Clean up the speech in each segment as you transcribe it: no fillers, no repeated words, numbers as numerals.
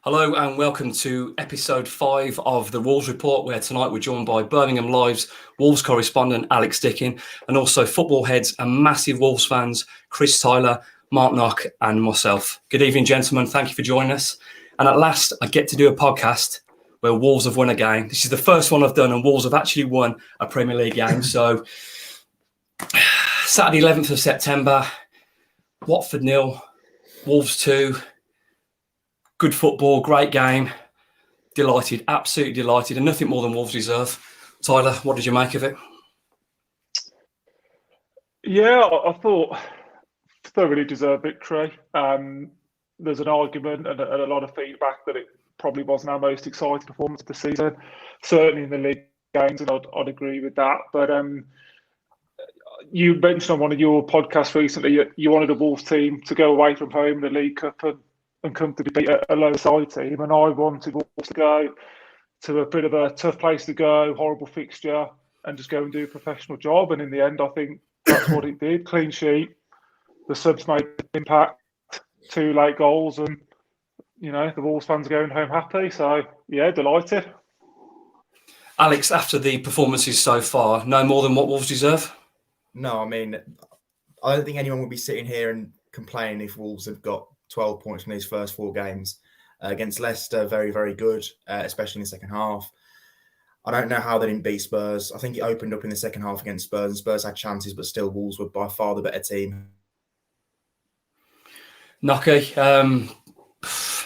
Hello and welcome to episode 5 of the Wolves Report, where tonight we're joined by Birmingham Live's Wolves correspondent Alex Dickin and also football heads and massive Wolves fans Chris Tyler, Mark Knock and myself. Good evening, gentlemen. Thank you for joining us. And at last, I get to do a podcast where Wolves have won a game. This is the first one I've done and Wolves have actually won a Premier League game. So Saturday 11th of September, Watford 0, Wolves 2. Good football, great game. Delighted, absolutely delighted, and nothing more than Wolves deserve. Tyler, what did you make of it? Yeah, I thought thoroughly deserved victory. There's an argument and a lot of feedback that it probably wasn't our most exciting performance of the season, certainly in the league games, and I'd agree with that. But you mentioned on one of your podcasts recently you wanted a Wolves team to go away from home in the League Cup and come to beat a lower side team, and I wanted Wolves to go to a bit of a tough place to go, horrible fixture, and just go and do a professional job. And in the end, I think that's what it did. Clean sheet, the subs made impact, 2 late goals, and the Wolves fans are going home happy. So yeah, delighted. Alex, after the performances so far, no more than what Wolves deserve? No, I mean, I don't think anyone would be sitting here and complaining if Wolves have got 12 points from these first 4 games. Against Leicester, very, very good, especially in the second half. I don't know how they didn't beat Spurs. I think it opened up in the second half against Spurs, and Spurs had chances, but still Wolves were by far the better team. Knocky,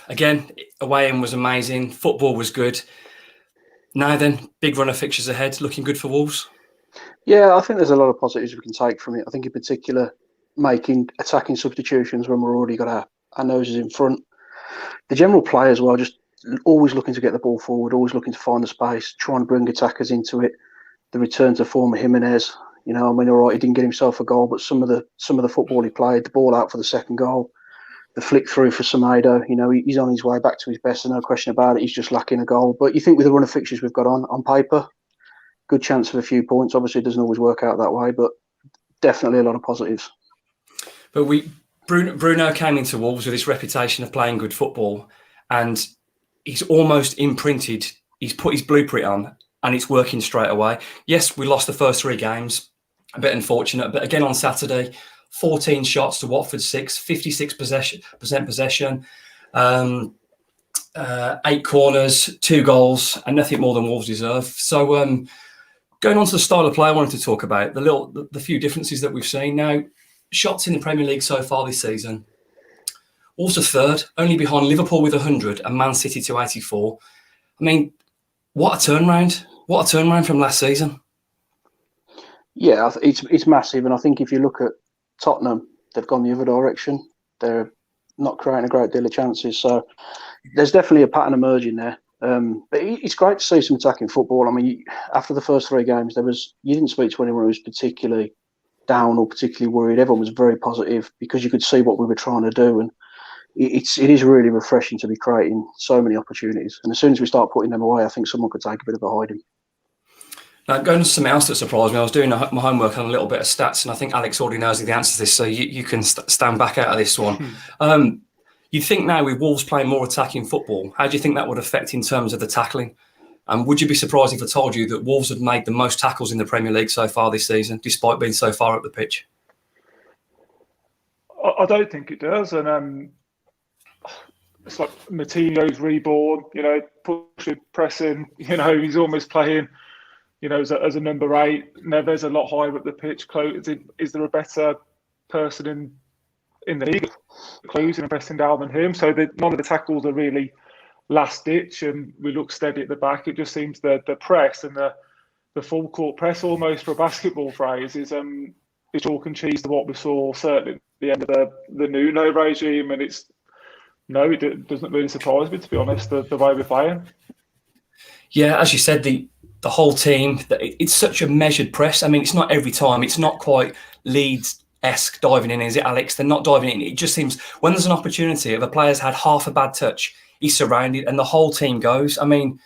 again, away in was amazing. Football was good. Now then, big run of fixtures ahead, looking good for Wolves. Yeah, I think there's a lot of positives we can take from it. I think in particular, making attacking substitutions when we're already got our noses in front. The general play as well, just always looking to get the ball forward, always looking to find the space, trying to bring attackers into it. The return to form of Jimenez, all right, he didn't get himself a goal, but some of the football he played, the ball out for the second goal, the flick through for Semedo, he's on his way back to his best, and no question about it, he's just lacking a goal. But you think with the run of fixtures we've got on paper, good chance of a few points. Obviously, it doesn't always work out that way, but definitely a lot of positives. But Bruno came into Wolves with this reputation of playing good football, and he's almost imprinted, he's put his blueprint on, and it's working straight away. Yes, we lost the first 3 games, a bit unfortunate, but again on Saturday, 14 shots to Watford 6, 56% possession, 8 corners, 2 goals, and nothing more than Wolves deserve. So going on to the style of play, I wanted to talk about the few differences that we've seen now. Shots in the Premier League so far this season. Wolves are 3rd, only behind Liverpool with 100 and Man City to 84. I mean, what a turnaround! What a turnaround from last season. Yeah, it's massive, and I think if you look at Tottenham, they've gone the other direction. They're not creating a great deal of chances, so there's definitely a pattern emerging there. But it's great to see some attacking football. I mean, after the first 3 games, you didn't speak to anyone who was particularly down or particularly worried. Everyone was very positive because you could see what we were trying to do, and it is really refreshing to be creating so many opportunities. And as soon as we start putting them away, I think someone could take a bit of a hiding. Now, going to something else that surprised me, I was doing my homework on a little bit of stats, and I think Alex already knows the answer to this, so you can stand back out of this one. You think now with Wolves playing more attacking football, how do you think that would affect in terms of the tackling? And would you be surprised if I told you that Wolves had made the most tackles in the Premier League so far this season, despite being so far up the pitch? I don't think it does. And it's like Martino's reborn, pushing, pressing, he's almost playing, as a number 8. Neves a lot higher up the pitch. Is there a better person in the league closing and pressing down than him? So none of the tackles are really last ditch, and we look steady at the back. It just seems the press and the full court press, almost for a basketball phrase, is chalk and cheese to what we saw certainly at the end of the Nuno regime. And it doesn't really surprise me, to be honest, the way we're playing. Yeah, as you said, the whole team, it's such a measured press. I mean, it's not every time. It's not quite Leeds-esque diving in, is it, Alex? They're not diving in. It just seems when there's an opportunity, if a player's had half a bad touch, he's surrounded and the whole team goes. I mean,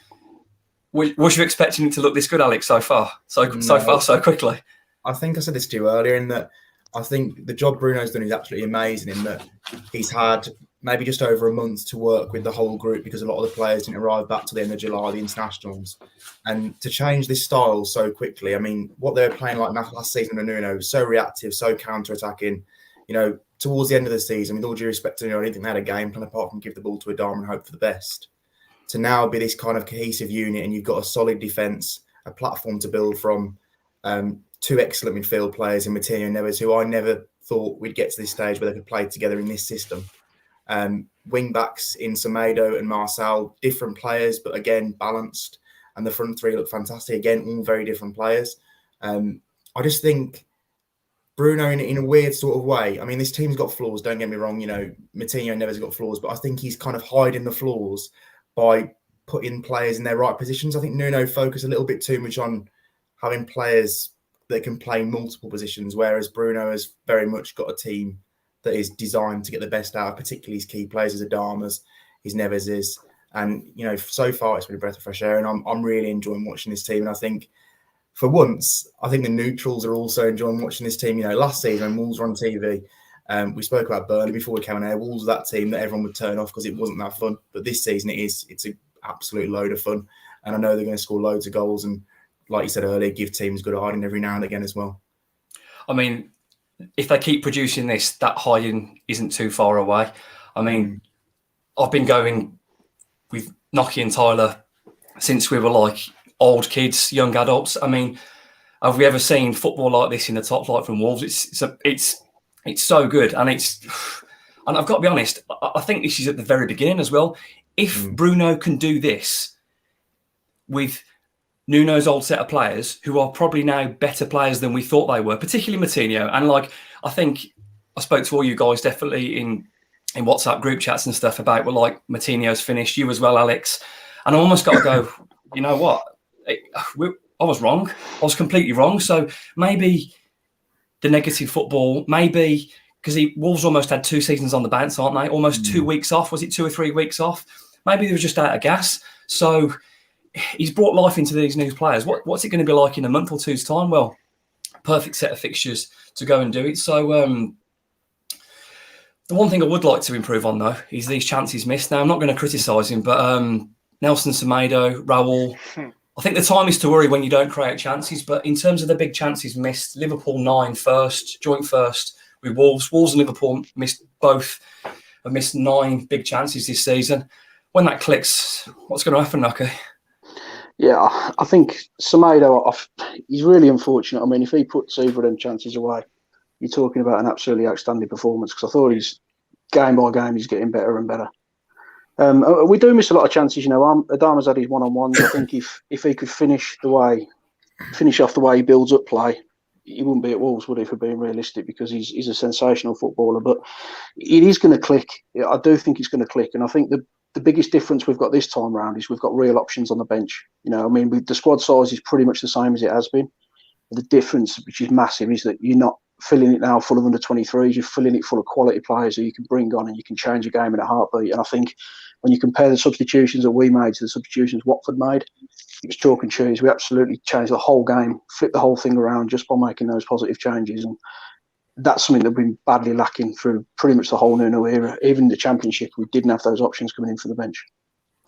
was you expecting it to look this good, Alex, so far? So far, so quickly? I think I said this to you earlier, in that I think the job Bruno's done is absolutely amazing, in that he's had maybe just over a month to work with the whole group because a lot of the players didn't arrive back to the end of July, the internationals. And to change this style so quickly, I mean, what they were playing like last season under Nuno was so reactive, so counter-attacking. Towards the end of the season, with all due respect to Nuno, I didn't think they had a game plan apart from give the ball to Adama and hope for the best. To now be this kind of cohesive unit, and you've got a solid defence, a platform to build from, two excellent midfield players in Moutinho and Neves, who I never thought we'd get to this stage where they could play together in this system. Wing backs in Semedo and Marcel, different players, but again, balanced. And the front three look fantastic. Again, all very different players. I just think Bruno, in a weird sort of way, I mean, this team's got flaws, don't get me wrong. Moutinho and Neves have got flaws, but I think he's kind of hiding the flaws by putting players in their right positions. I think Nuno focused a little bit too much on having players that can play multiple positions, whereas Bruno has very much got a team that is designed to get the best out of particularly his key players, his Adamas, his Neveses. And, so far it's been a breath of fresh air, and I'm really enjoying watching this team. And I think for once, I think the neutrals are also enjoying watching this team. Last season when Wolves were on TV, we spoke about Burnley before we came on air. Wolves were that team that everyone would turn off because it wasn't that fun. But this season it's an absolute load of fun. And I know they're going to score loads of goals and, like you said earlier, give teams good hiding every now and again as well. I mean, if they keep producing this, that hiding isn't too far away. I mean, I've been going with Nocky and Tyler since we were like old kids, young adults. I mean, have we ever seen football like this in the top flight from Wolves? It's so good, and I've got to be honest, I think this is at the very beginning as well. If Bruno can do this with Nuno's old set of players, who are probably now better players than we thought they were, particularly Moutinho. And I think I spoke to all you guys definitely in WhatsApp group chats and stuff about, Moutinho's finished, you as well, Alex. And I almost got to go, you know what? I was wrong. I was completely wrong. So maybe the negative football, maybe because Wolves almost had 2 seasons on the bounce, aren't they? Almost 2 weeks off. Was it 2 or 3 weeks off? Maybe they were just out of gas. So he's brought life into these new players. What's it going to be like in a month or two's time? Well, perfect set of fixtures to go and do it. So the one thing I would like to improve on, though, is these chances missed. Now, I'm not going to criticise him, but Nelson Semedo, Raul, I think the time is to worry when you don't create chances. But in terms of the big chances missed, Liverpool 9 first, joint first with Wolves. Wolves and Liverpool have missed 9 big chances this season. When that clicks, what's going to happen, Nucky? Yeah, I think Semedo, he's really unfortunate. I mean, if he puts either of them chances away, you're talking about an absolutely outstanding performance, because I thought he's, game by game, he's getting better and better. We do miss a lot of chances. Adama's had his one-on-ones. I think if he could finish off the way he builds up play, he wouldn't be at Wolves, would he, for being realistic, because he's a sensational footballer. But it is going to click. I do think it's going to click. And I think the biggest difference we've got this time round is we've got real options on the bench. The squad size is pretty much the same as it has been. The difference, which is massive, is that you're not filling it now full of under-23s. You're filling it full of quality players who you can bring on and you can change a game in a heartbeat. And I think when you compare the substitutions that we made to the substitutions Watford made, it was chalk and cheese. We absolutely changed the whole game, flipped the whole thing around just by making those positive changes. And that's something that we've been badly lacking through pretty much the whole Nuno era. Even the Championship, we didn't have those options coming in for the bench.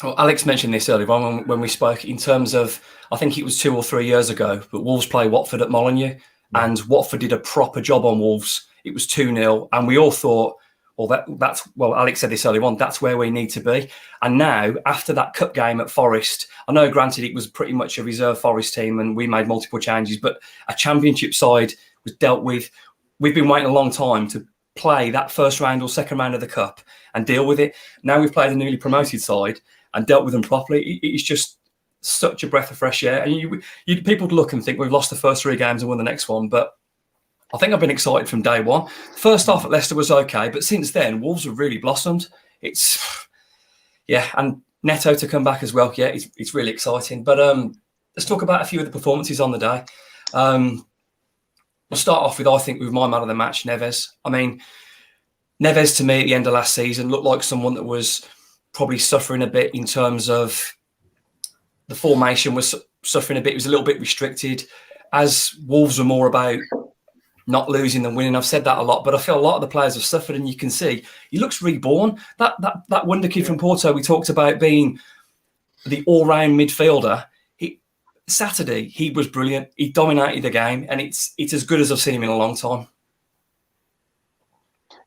Well, Alex mentioned this earlier on when we spoke in terms of, I think it was 2 or 3 years ago, but Wolves play Watford at Molineux, and Watford did a proper job on Wolves. It was 2-0, and we all thought, well, Alex said this earlier on, that's where we need to be. And now, after that cup game at Forest, I know, granted, it was pretty much a reserve Forest team and we made multiple changes, but a Championship side was dealt with. We've been waiting a long time to play that first round or second round of the cup and deal with it. Now we've played the newly promoted side and dealt with them properly. It's just such a breath of fresh air. And people look and think we've lost the first 3 games and won the next one, but I think I've been excited from day one. First half at Leicester was okay, but since then, Wolves have really blossomed. And Neto to come back as well. Yeah, it's really exciting. But let's talk about a few of the performances on the day. We'll start off with, I think, with my man of the match, Neves. I mean, Neves, to me, at the end of last season, looked like someone that was probably suffering a bit in terms of the formation was suffering a bit. It was a little bit restricted. As Wolves were more about not losing than winning. I've said that a lot, but I feel a lot of the players have suffered, and you can see he looks reborn. That wonder kid from Porto we talked about being the all-round midfielder. Saturday he was brilliant. He dominated the game, and it's as good as I've seen him in a long time.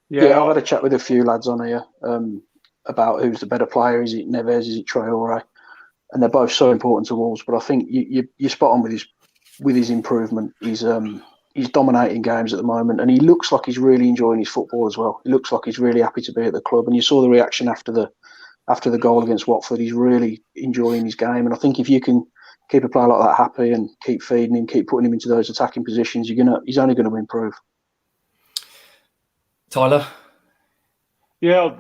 Yeah, I've had a chat with a few lads on here about who's the better player. Is it Neves? Is it Traore? And they're both so important to Wolves. But I think you're spot on with his improvement. He's dominating games at the moment, and he looks like he's really enjoying his football as well. He looks like he's really happy to be at the club. And you saw the reaction after the goal against Watford. He's really enjoying his game. And I think if you can keep a player like that happy and keep feeding him, keep putting him into those attacking positions, he's only going to improve. Tyler? Yeah,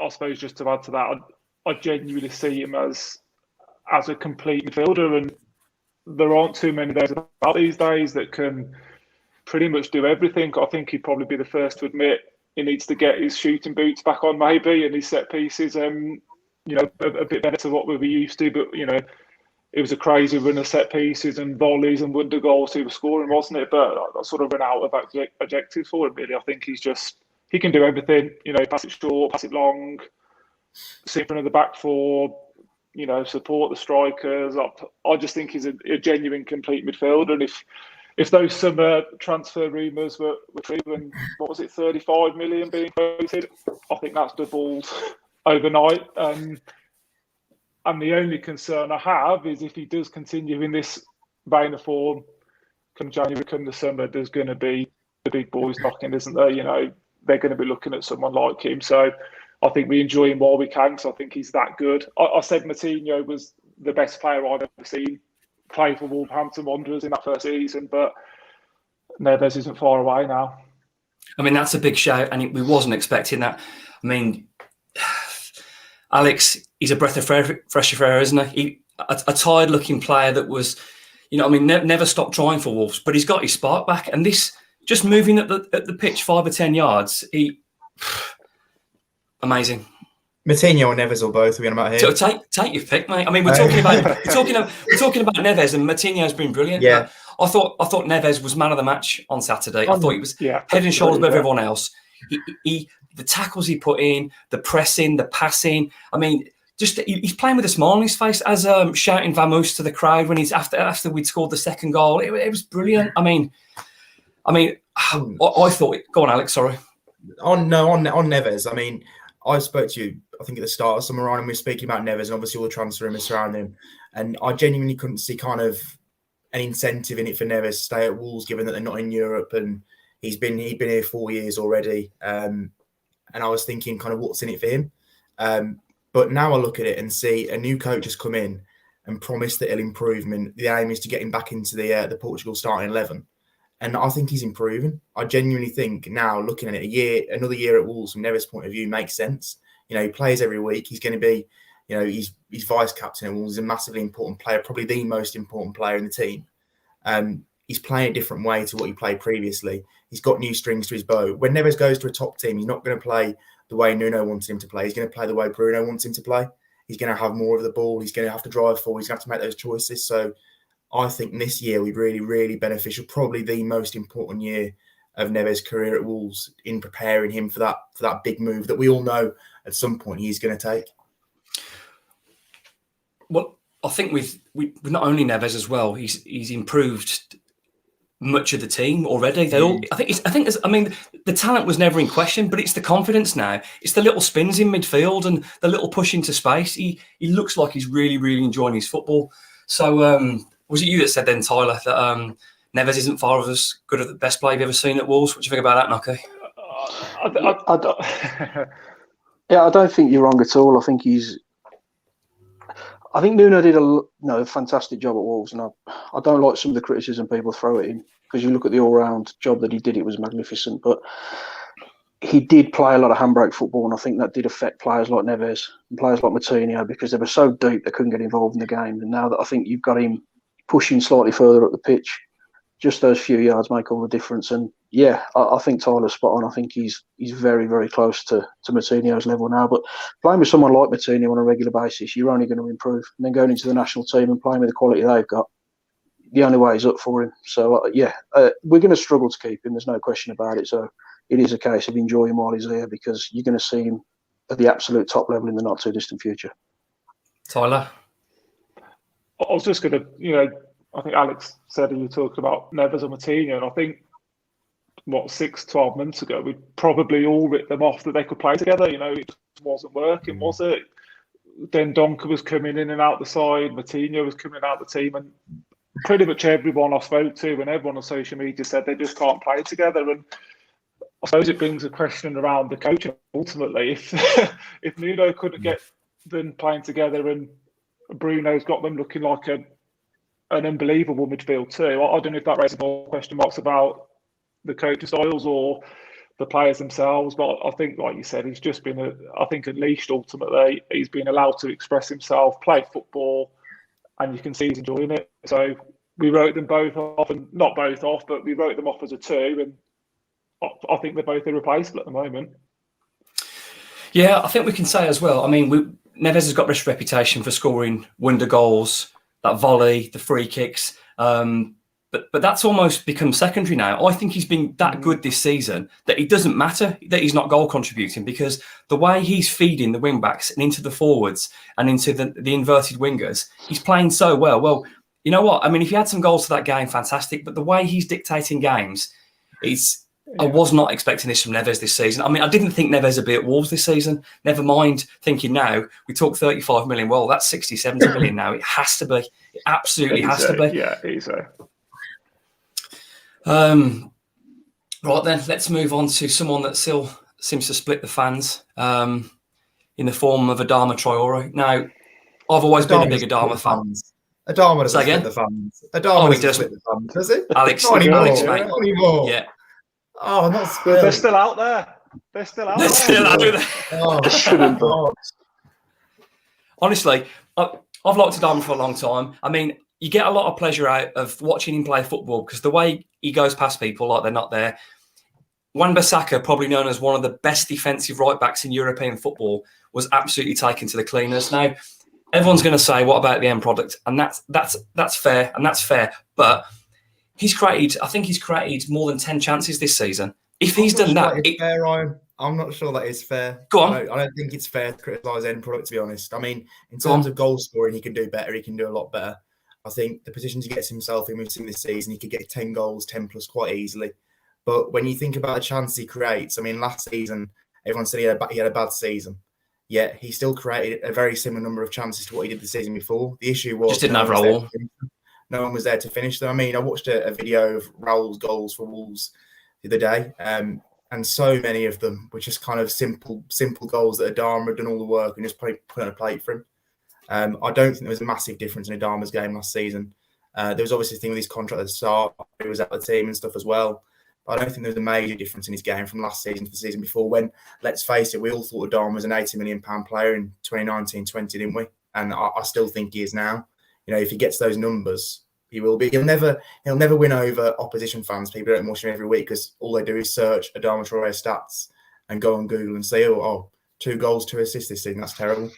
I suppose just to add to that, I genuinely see him as a complete midfielder, and there aren't too many there about these days that can pretty much do everything. I think he'd probably be the first to admit he needs to get his shooting boots back on, maybe, and his set pieces, a bit better to what we were used to. But it was a crazy run of set pieces and volleys and wonder goals he was scoring, wasn't it? But I sort of ran out of adjectives for him, really. I think he can do everything. Pass it short, pass it long, sit in front of the back four, support the strikers. I just think he's a genuine complete midfielder. And if those summer transfer rumours were true, and what was it, 35 million being quoted, I think that's doubled overnight. And the only concern I have is if he does continue in this vein of form, come January, come the summer, there's going to be the big boys knocking, isn't there? They're going to be looking at someone like him. So I think we enjoy him while we can, because I think he's that good. I said Moutinho was the best player I've ever seen play for Wolverhampton Wanderers in that first season, but Neves isn't far away now. I mean, that's a big shout, and we wasn't expecting that. I mean, Alex, he's a breath of fresh air, isn't he? A tired-looking player that was, never stopped trying for Wolves, but he's got his spark back. And this, just moving at the pitch 5 or 10 yards, amazing. Moutinho or Neves or both? Are we on about here? So take your pick, mate. I mean, we're talking about Neves, and Moutinho's been brilliant. Yeah. I thought Neves was man of the match on Saturday. I thought he was head and shoulders above everyone else. The tackles he put in, the pressing, the passing. I mean, he's playing with a smile on his face, as shouting Vamos to the crowd when he's after we'd scored the second goal. It was brilliant. I thought. Go on, Alex. Sorry. On Neves. I mean, I spoke to you, I think, at the start of summer, and we were speaking about Neves and obviously all the transfer rumours surrounding him. And I genuinely couldn't see kind of an incentive in it for Neves to stay at Wolves, given that they're not in Europe, and he'd been here 4 years already. And I was thinking, kind of, what's in it for him? But now I look at it and see a new coach has come in and promised that he'll improve. And the aim is to get him back into the Portugal starting 11. And I think he's improving. I genuinely think now, looking at it, another year at Wolves from Neves' point of view makes sense. He plays every week. He's going to be, he's vice captain at Wolves. He's a massively important player, probably the most important player in the team. He's playing a different way to what he played previously. He's got new strings to his bow. When Neves goes to a top team, he's not going to play the way Nuno wants him to play. He's going to play the way Bruno wants him to play. He's going to have more of the ball. He's going to have to drive forward. He's going to have to make those choices. So I think this year will be really, really beneficial. Probably the most important year of Neves' career at Wolves, in preparing him for that big move that we all know at some point he's going to take. Well, I think with not only Neves as well, he's improved much of the team already. The talent was never in question, but it's the confidence now. It's the little spins in midfield and the little push into space. He looks like he's really, really enjoying his football. So was it you that said then, Tyler, that Neves isn't far of as good as the best player you've ever seen at Wolves? What do you think about that, Nocky? I don't think you're wrong at all. I think Nuno did a fantastic job at Wolves, and I don't like some of the criticism people throw at him, because you look at the all-round job that he did, it was magnificent. But he did play a lot of handbrake football, and I think that did affect players like Neves and players like Moutinho, because they were so deep they couldn't get involved in the game. And now that I think you've got him pushing slightly further up the pitch, just those few yards make all the difference. And yeah, I think Tyler's spot on. I think he's very, very close to Moutinho's level now. But playing with someone like Moutinho on a regular basis, you're only going to improve. And then going into the national team and playing with the quality they've got, the only way is up for him. So we're going to struggle to keep him. There's no question about it. So it is a case of enjoying him while he's here, because you're going to see him at the absolute top level in the not too distant future. Tyler? I was just going to, I think Alex said you were talking about Neves and Moutinho, and I think, 6-12 months ago, we probably all writ them off that they could play together. It just wasn't working, was it? Then Donker was coming in and out the side, Moutinho was coming out the team, and pretty much everyone I spoke to and everyone on social media said they just can't play together. And I suppose it brings a question around the coaching. Ultimately, if Nuno couldn't get them playing together and Bruno's got them looking like an unbelievable midfield too, I don't know if that raises more question marks about the coaching styles or the players themselves. But I think, like you said, he's just been, unleashed ultimately. He's been allowed to express himself, play football, and you can see he's enjoying it. So we wrote them both off, and not both off, but we wrote them off as a two, and I think they're both irreplaceable at the moment. Yeah, I think we can say as well. I mean, Neves has got this reputation for scoring wonder goals, that volley, the free kicks. But that's almost become secondary now. I think he's been that good this season that it doesn't matter that he's not goal contributing, because the way he's feeding the wing backs and into the forwards and into the inverted wingers, he's playing so well. Well, you know what? I mean, if he had some goals for that game, fantastic. But the way he's dictating games, I was not expecting this from Neves this season. I mean, I didn't think Neves would be at Wolves this season. Never mind thinking now, we talk 35 million. Well, that's 60, 70 million now. It has to be. It absolutely has to be. Yeah, easy. Right then, let's move on to someone that still seems to split the fans in the form of Adama Traore. Now, I've always been a big Adama fan. Adama doesn't split the fans. Adama doesn't split the fans, does he? Alex, not anymore. Alex, mate. Not anymore. Yeah. Oh, not split. They're still out there. They're still out there. Oh, shouldn't be. Honestly, I've liked Adama for a long time. I mean, you get a lot of pleasure out of watching him play football because the way he goes past people like they're not there. Wan-Bissaka, probably known as one of the best defensive right-backs in European football, was absolutely taken to the cleaners. Now, everyone's going to say, what about the end product? And that's fair, and that's fair. But I think he's created more than 10 chances this season. If he's done that... fair, Ryan. I'm not sure that is fair. Go on. I don't think it's fair to criticise end product, to be honest. I mean, in terms of goal scoring, he can do better. He can do a lot better. I think the positions he gets himself in this season, he could get 10 goals, 10 plus quite easily. But when you think about the chances he creates, I mean, last season, everyone said he had a bad season. Yet he still created a very similar number of chances to what he did the season before. The issue was... Just didn't have Raul. No one was there to finish them. I mean, I watched a video of Raul's goals for Wolves the other day, and so many of them were just kind of simple goals that Adama had done all the work and just put on a plate for him. I don't think there was a massive difference in Adama's game last season. There was obviously a thing with his contract at the start. He was at the team and stuff as well. But I don't think there was a major difference in his game from last season to the season before when, let's face it, we all thought Adama was an £80 million player in 2019-20, didn't we? And I still think he is now. If he gets those numbers, he will be. He'll never win over opposition fans. People don't watch him every week because all they do is search Adama Traore stats and go on Google and say, 2 goals, 2 assists this season. That's terrible.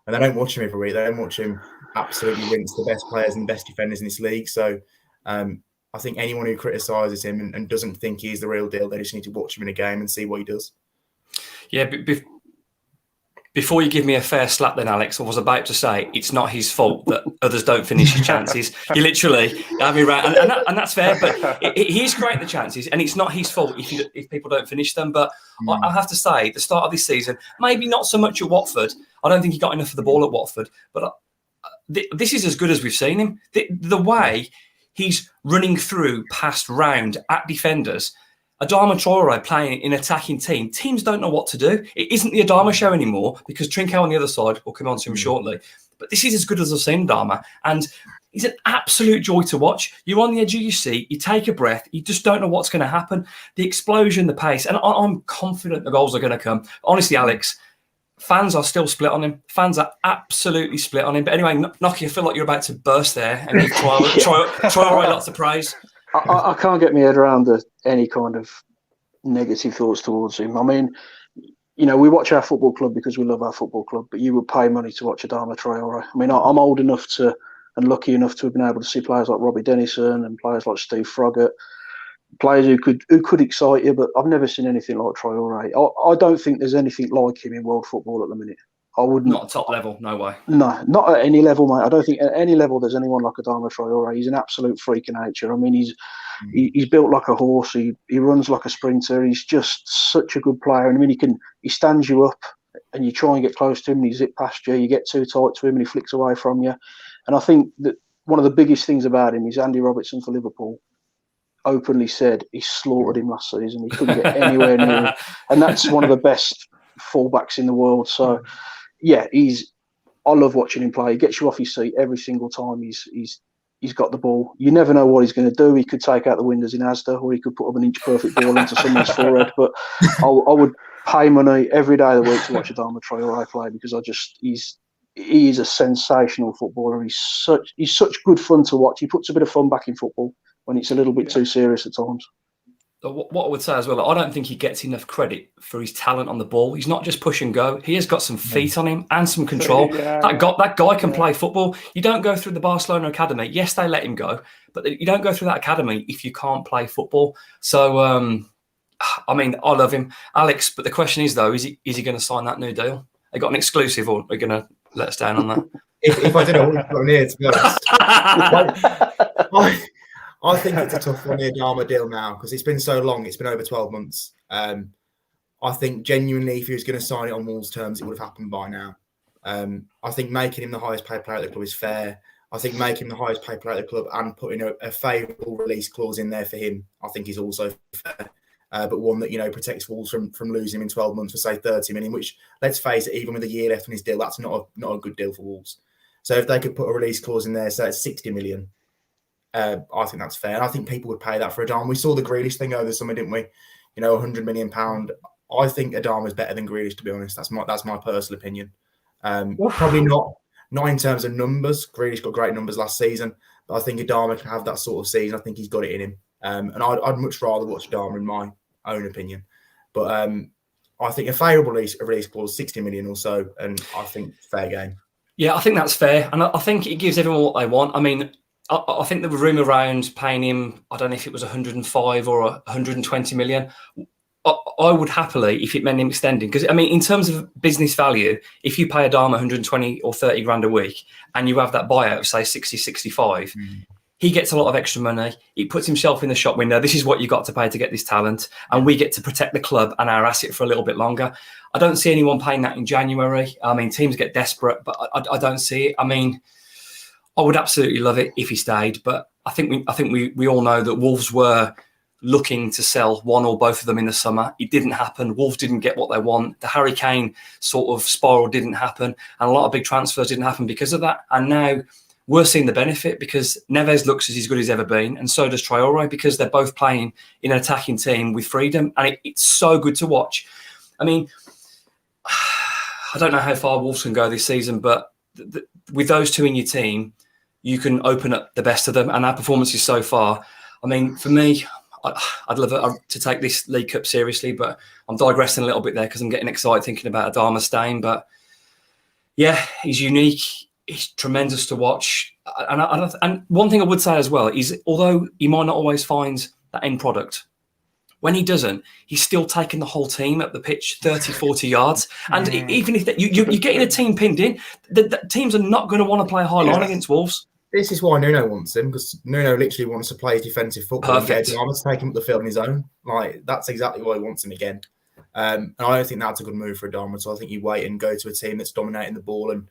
And they don't watch him every week. They don't watch him absolutely rinse the best players and the best defenders in this league. So I think anyone who criticises him and doesn't think he's the real deal, they just need to watch him in a game and see what he does. Yeah, before you give me a fair slap then, Alex, I was about to say it's not his fault that others don't finish his chances. You literally have me right. And that's fair, but he's creating the chances and it's not his fault if people don't finish them. But I have to say, the start of this season, maybe not so much at Watford. I don't think he got enough of the ball at Watford, but this is as good as we've seen him. The way he's running through past round at defenders. Adama Traore playing in attacking teams don't know what to do. It isn't the Adama show anymore because Trincao on the other side, we'll come on to him shortly. But this is as good as I've seen Adama. And he's an absolute joy to watch. You're on the edge of your seat, you take a breath, you just don't know what's going to happen. The explosion, the pace, and I'm confident the goals are going to come. Honestly, Alex, fans are still split on him. Fans are absolutely split on him. But anyway, Nocky, I feel like you're about to burst there and give Traore lots of praise. I can't get my head around any kind of negative thoughts towards him. I mean, we watch our football club because we love our football club, but you would pay money to watch Adama Traore. I mean, I'm old enough to and lucky enough to have been able to see players like Robbie Dennison and players like Steve Froggatt, players who could excite you. But I've never seen anything like Traore. I don't think there's anything like him in world football at the minute. I wouldn't. Not at top level, no way. No, not at any level, mate. I don't think at any level there's anyone like Adama Traore. He's an absolute freak of nature. I mean, he's built like a horse. He runs like a sprinter. He's just such a good player. And I mean, he stands you up, and you try and get close to him, and he zip past you. You get too tight to him, and he flicks away from you. And I think that one of the biggest things about him is Andy Robertson for Liverpool openly said he slaughtered him last season. He couldn't get anywhere near him, and that's one of the best fullbacks in the world. So. Yeah, I love watching him play. He gets you off your seat every single time he's got the ball. You never know what he's going to do. He could take out the windows in Asda, or he could put up an inch perfect ball into someone's forehead. But I would pay money every day of the week to watch Adama Traore play, because he is a sensational footballer. He's such good fun to watch. He puts a bit of fun back in football when it's a little bit too serious at times. What I would say as well, I don't think he gets enough credit for his talent on the ball. He's not just push and go. He has got some feet on him and some control. That guy can play football. You don't go through the Barcelona academy. Yes, they let him go, but you don't go through that academy if you can't play football. So, I mean, I love him, Alex. But the question is, though, is he going to sign that new deal? They got an exclusive, or are they going to let us down on that? If I did, I wouldn't put him here, to be honest. I think it's a tough one, the Adama deal now, because it's been so long. It's been over 12 months. I think genuinely, if he was going to sign it on Wolves' terms, it would have happened by now. I think making him the highest paid player at the club is fair. I think making him the highest paid player at the club and putting a favourable release clause in there for him, I think is also fair. But one that, protects Wolves from losing him in 12 months for, say, 30 million, which, let's face it, even with a year left on his deal, that's not a good deal for Wolves. So if they could put a release clause in there, say it's 60 million, I think that's fair. And I think people would pay that for Adama. We saw the Grealish thing over the summer, didn't we? £100 million. I think Adama's better than Grealish, to be honest. That's my personal opinion. Probably not in terms of numbers. Grealish got great numbers last season, but I think Adama can have that sort of season. I think he's got it in him. And I'd much rather watch Adama, in my own opinion. But I think a favourable release clause, 60 million or so, and I think fair game. Yeah, I think that's fair. And I think it gives everyone what they want. I mean, I think there was rumour around paying him, I don't know if it was 105 or 120 million. I would happily, if it meant him extending, because, I mean, in terms of business value, if you pay Adama 120 or 30 grand a week and you have that buyout of, say, 60, 65, he gets a lot of extra money. He puts himself in the shop window. This is what you got to pay to get this talent. And we get to protect the club and our asset for a little bit longer. I don't see anyone paying that in January. I mean, teams get desperate, but I don't see it. I mean, I would absolutely love it if he stayed, but I think we all know that Wolves were looking to sell one or both of them in the summer. It didn't happen. Wolves didn't get what they want. The Harry Kane sort of spiral didn't happen, and a lot of big transfers didn't happen because of that. And now we're seeing the benefit, because Neves looks as good as ever been, and so does Traore, because they're both playing in an attacking team with freedom, and it's so good to watch. I mean, I don't know how far Wolves can go this season, but with those two in your team, you can open up the best of them, and our performances so far. I mean, for me, I'd love to take this League Cup seriously, but I'm digressing a little bit there because I'm getting excited thinking about Adama staying. But yeah, he's unique. He's tremendous to watch. And one thing I would say as well is, although he might not always find that end product, when he doesn't, he's still taking the whole team up the pitch 30, 40 yards. And even if you're getting a team pinned in, the teams are not going to want to play a high line against Wolves. This is why Nuno wants him, because Nuno literally wants to play defensive football. Perfect. And get take him up the field on his own. Like, that's exactly why he wants him again. And I don't think that's a good move for Adama. So I think you wait and go to a team that's dominating the ball and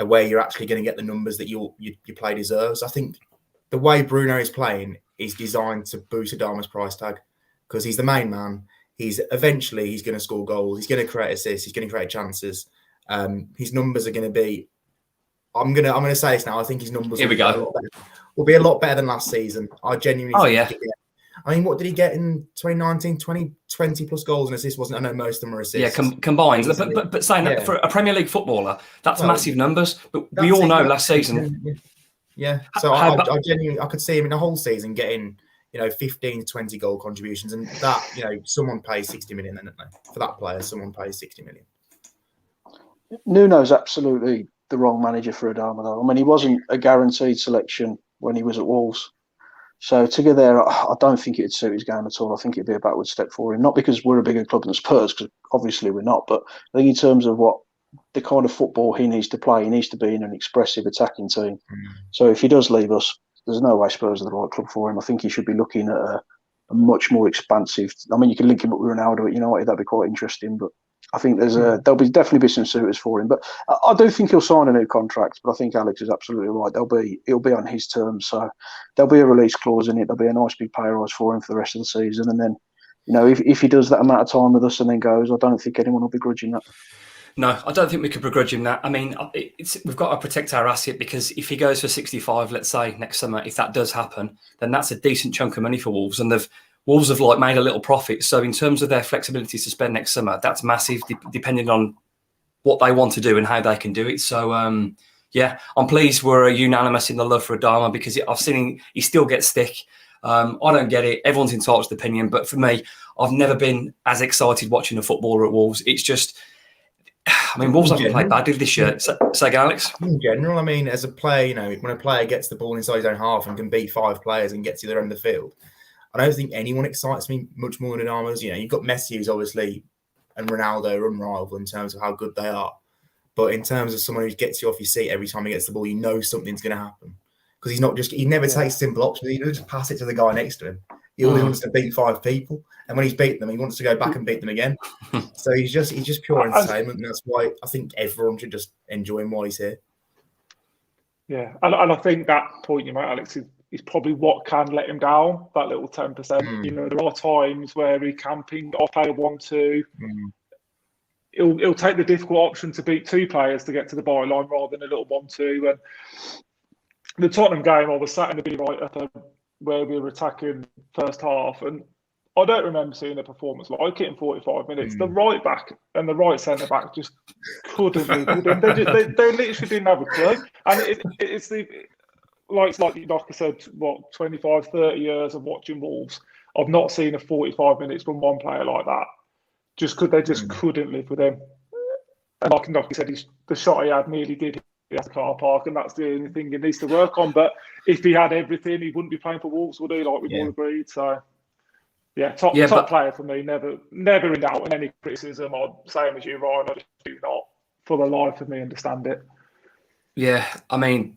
where you're actually going to get the numbers that your play deserves. I think the way Bruno is playing is designed to boost Adama's price tag, because he's the main man. He's going to score goals. He's going to create assists. He's going to create chances. His numbers are going to be. I'm gonna say this now. I think his numbers will be a lot better than last season. I genuinely think. I mean, what did he get in 2019? 20 plus goals and assists, wasn't it? I know most of them are assists. Yeah, combined. But saying that for a Premier League footballer, that's massive numbers. But we all know last season. Yeah. So I genuinely could see him in the whole season getting 15 to 20 goal contributions, and that someone pays 60 million, then, don't they? For that player, someone pays 60 million. Nuno's absolutely the wrong manager for Adama, though. I mean, he wasn't a guaranteed selection when he was at Wolves. So to get there, I don't think it'd suit his game at all. I think it'd be a backward step for him. Not because we're a bigger club than Spurs, because obviously we're not, but I think in terms of what the kind of football he needs to play, he needs to be in an expressive attacking team. So if he does leave us, there's no way Spurs are the right club for him. I think he should be looking at a much more expansive. I mean, you can link him up with Ronaldo at United. That'd be quite interesting. But I think there'll definitely be some suitors for him. But I do think he'll sign a new contract. But I think Alex is absolutely right. It'll be on his terms. So there'll be a release clause in it. There'll be a nice big pay rise for him for the rest of the season. And then, if he does that amount of time with us and then goes, I don't think anyone will be grudging that. No, I don't think we could begrudge him that. I mean, we've got to protect our asset, because if he goes for 65, let's say next summer, if that does happen, then that's a decent chunk of money for Wolves, and Wolves have made a little profit. So in terms of their flexibility to spend next summer, that's massive, depending on what they want to do and how they can do it. So yeah, I'm pleased we're unanimous in the love for Adama, because I've seen he still gets stick. I don't get it. Everyone's entitled to opinion, but for me, I've never been as excited watching a footballer at Wolves. It's just, I mean, Wolves haven't played badly this year. Say again, Alex? In general, I mean, as a player, when a player gets the ball inside his own half and can beat 5 players and get to the other end of the field, I don't think anyone excites me much more than Adama's. You've got Messi, who's obviously, and Ronaldo are unrivaled in terms of how good they are. But in terms of someone who gets you off your seat every time he gets the ball, something's going to happen. Because he never takes simple options. He doesn't just pass it to the guy next to him. He always wants to beat 5 people. And when he's beaten them, he wants to go back and beat them again. So he's just pure entertainment. And that's why I think everyone should just enjoy him while he's here. Yeah. And I think that point you make, Alex, is probably what can let him down, that little 10%. There are times where he can ping off player 1-2. He'll take the difficult option to beat 2 players to get to the byline rather than a little 1-2. And the Tottenham game, I was sat in the Billy Wright where we were attacking first half, and I don't remember seeing a performance like it in 45 minutes. The right back and the right centre back just couldn't leave with him. They literally didn't have a clue. And it's like I said, 25, 30 years of watching Wolves. I've not seen a 45 minutes from one player like that. They just couldn't live with him. And like you said, the shot he had nearly did at the car park, and that's the only thing he needs to work on. But if he had everything, he wouldn't be playing for Wolves, would he? Like we've all agreed. So yeah, top player for me. Never in doubt. And any criticism, same as you, Ryan, I just do not, for the life of me, understand it. Yeah, I mean,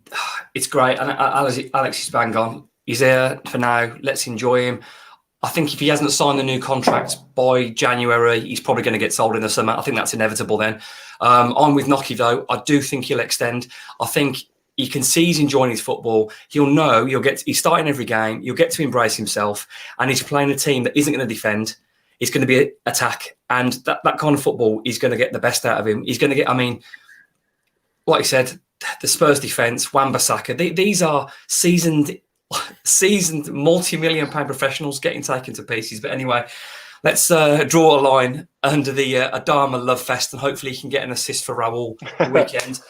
it's great. And Alex is bang on. He's there for now. Let's enjoy him. I think if he hasn't signed the new contract by January, he's probably going to get sold in the summer. I think that's inevitable then. I'm with Nocky, though. I do think he'll extend. I think you can see he's enjoying his football. He'll know he's starting every game. You'll get to embrace himself. And he's playing a team that isn't going to defend. It's going to be attack. And that kind of football is going to get the best out of him. He's going to get, I mean, like you said, the Spurs defence, Wan-Bissaka, these are seasoned multi-million-pound professionals getting taken to pieces. But anyway, let's draw a line under the Adama love fest, and hopefully he can get an assist for Raul the weekend.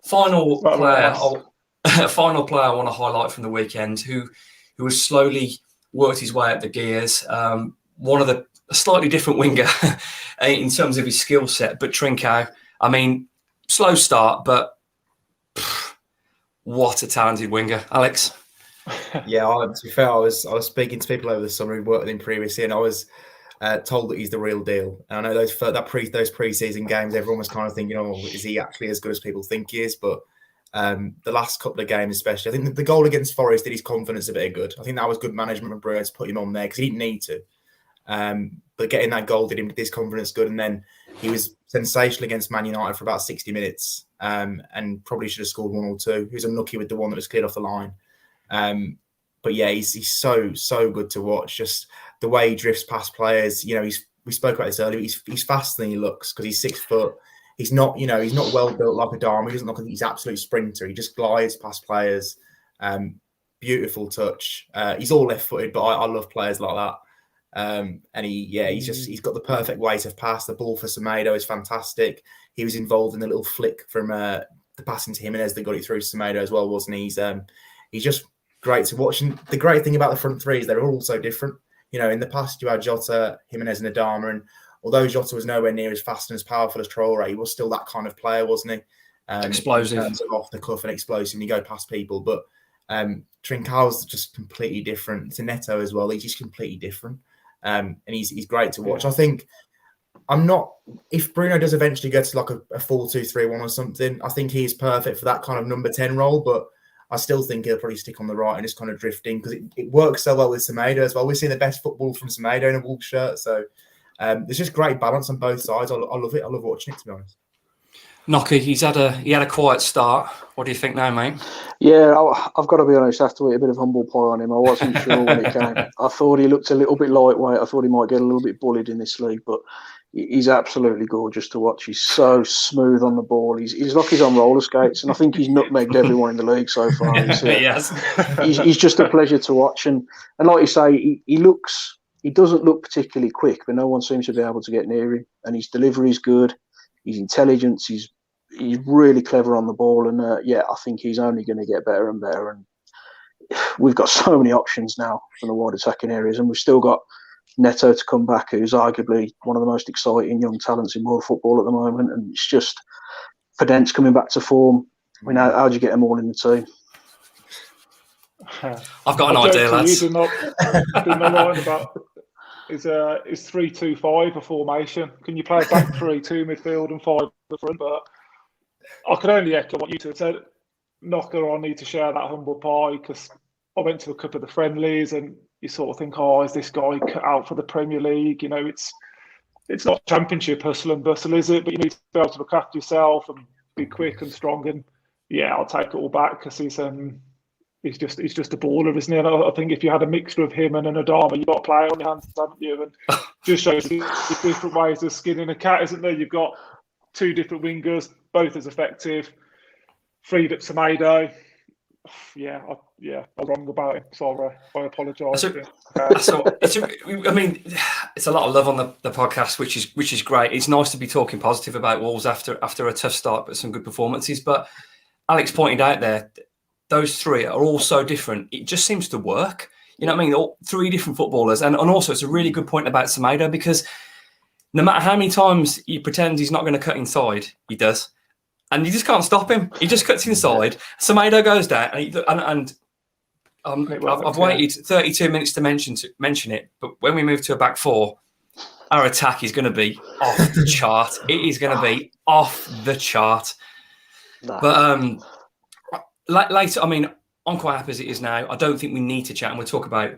Final player I want to highlight from the weekend, who has slowly worked his way up the gears. One of a slightly different winger in terms of his skill set, but Trincao. I mean, slow start, but what a talented winger, Alex. Yeah, to be fair, I was speaking to people over the summer who worked with him previously, and I was told that he's the real deal. And I know those pre-season games, everyone was kind of thinking, "Oh, is he actually as good as people think he is?" But the last couple of games, especially, I think the goal against Forest did his confidence a bit good. I think that was good management from Bruno to put him on there because he didn't need to. But getting that goal did his confidence good, and then he was sensational against Man United for about 60 minutes, and probably should have scored 1 or 2. He was unlucky with the one that was cleared off the line. But yeah, he's so good to watch. Just the way he drifts past players. We spoke about this earlier. He's faster than he looks because he's 6 foot. He's not well built like Adama. He doesn't look like he's an absolute sprinter. He just glides past players. Beautiful touch. He's all left-footed, but I love players like that. And he's got the perfect weight of pass. The ball for Semedo is fantastic. He was involved in the little flick from the passing to Jimenez that got it through Semedo as well, wasn't he? He's just great to watch. And the great thing about the front three is they're all so different. In the past you had Jota, Jimenez, and Adama, and although Jota was nowhere near as fast and as powerful as Traore, he was still that kind of player, wasn't he? Explosive. In terms of off the cuff and explosive, and you go past people. But Trincao's just completely different to Neto as well. He's just completely different, and he's great to watch. I think if Bruno does eventually get to like a 4-2-3-1 or something, I think he's perfect for that kind of number 10 role, but I still think he'll probably stick on the right and just kind of drifting because it works so well with Semedo as well. We've seen the best football from Semedo in a Wolves shirt, so there's just great balance on both sides. I love it. I love watching it, to be honest. Nocky, he had a quiet start. What do you think now, mate? Yeah, I've got to be honest, I have to eat a bit of humble pie on him. I wasn't sure when it came. I thought he looked a little bit lightweight. I thought he might get a little bit bullied in this league, but he's absolutely gorgeous to watch. He's so smooth on the ball. He's like he's on roller skates, and I think he's nutmegged everyone in the league so far. Yes. He's just a pleasure to watch. And like you say, he doesn't look particularly quick, but no one seems to be able to get near him. And his delivery is good. His intelligence, he's really clever on the ball, and I think he's only going to get better and better. And we've got so many options now from the wide attacking areas, and we've still got Neto to come back, who's arguably one of the most exciting young talents in world football at the moment. And it's just Podence coming back to form. I mean, how do you get them all in the team? I've got an idea, lads. Did not line about is 3-2-5 a formation. Can you play a back 3, 2 midfield and 5 at the front? But I can only echo what you two have said. Knocker, I need to share that humble pie because I went to a couple of the friendlies and you sort of think, is this guy cut out for the Premier League? You know, it's not Championship hustle and bustle, is it? But you need to be able to look after yourself and be quick and strong. And yeah, I'll take it all back because he's just a baller, isn't he? And I think if you had a mixture of him and an Adama, you've got a player on your hands, haven't you? And just shows the different ways of skinning a cat, isn't there? You've got 2 different wingers, both as effective. Freed up Semedo. Yeah, I was wrong about him. Sorry, I apologise. It's a lot of love on the podcast, which is great. It's nice to be talking positive about Wolves after a tough start, but some good performances. But Alex pointed out there, those 3 are all so different. It just seems to work. You know what I mean? All 3 different footballers, and also it's a really good point about Semedo because no matter how many times he pretends he's not going to cut inside, he does. And you just can't stop him. He just cuts inside. Semedo goes down, I've waited 32 minutes to mention it. But when we move to a back 4, our attack is going to be off the chart. It is going to be off the chart. Nah. But later, I mean, I'm quite happy as it is now. I don't think we need to chat, and we'll talk about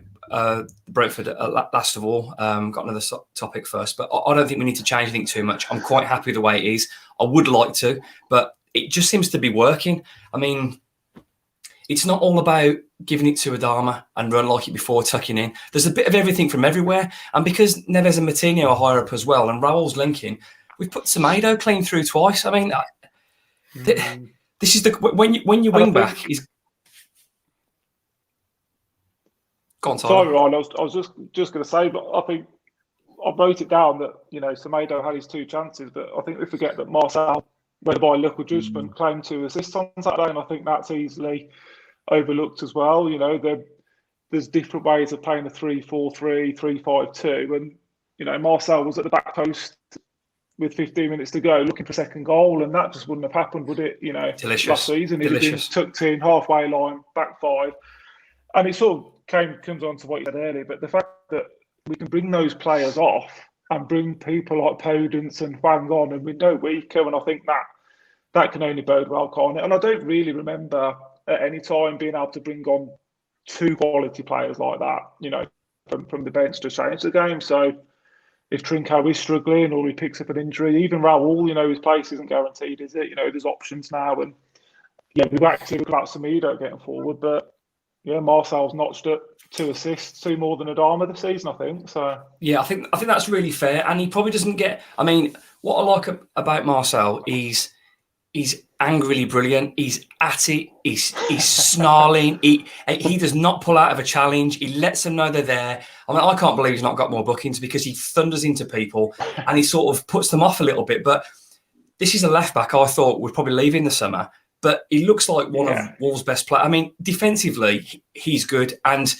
Brentford last of all. Got another topic first, but I don't think we need to change anything too much. I'm quite happy the way it is. I would like to, but it just seems to be working. I mean, it's not all about giving it to Adama and run like it before tucking in. There's a bit of everything from everywhere. And because Neves and Matinho are higher up as well, and Raul's linking, we've put Semedo clean through twice. I mean, this is when you wing back is. Go on, sorry, Ryan. I was just going to say, but I think I wrote it down that Semedo had his 2 chances, but I think we forget that Marcel, whether by luck or judgment, claimed 2 assists on Saturday, and I think that's easily overlooked as well. There's different ways of playing a 3-4-3, 3-5-2, and Marcel was at the back post with 15 minutes to go, looking for a second goal, and that just wouldn't have happened, would it? Delicious. Last season, he'd been tucked in halfway line, back 5, and it sort of comes on to what you said earlier. But the fact that we can bring those players off and bring people like Podence and Hwang on, and we're no weaker, and I think that can only bode well, can't it? And I don't really remember at any time being able to bring on 2 quality players like that, from the bench to change the game. So if Trincao is struggling or he picks up an injury, even Raul, his place isn't guaranteed, is it? There's options now, and we've actually looked about Semedo getting forward, but Marcel's notched up 2 assists, 2 more than Adama this season, I think. So yeah, I think that's really fair, and he probably doesn't get. I mean, what I like about Marcel is he's angrily brilliant. He's at it. He's snarling. He does not pull out of a challenge. He lets them know they're there. I mean, I can't believe he's not got more bookings because he thunders into people and he sort of puts them off a little bit. But this is a left back I thought would probably leave in the summer. But he looks like one of Wolves' best players. I mean, defensively, he's good and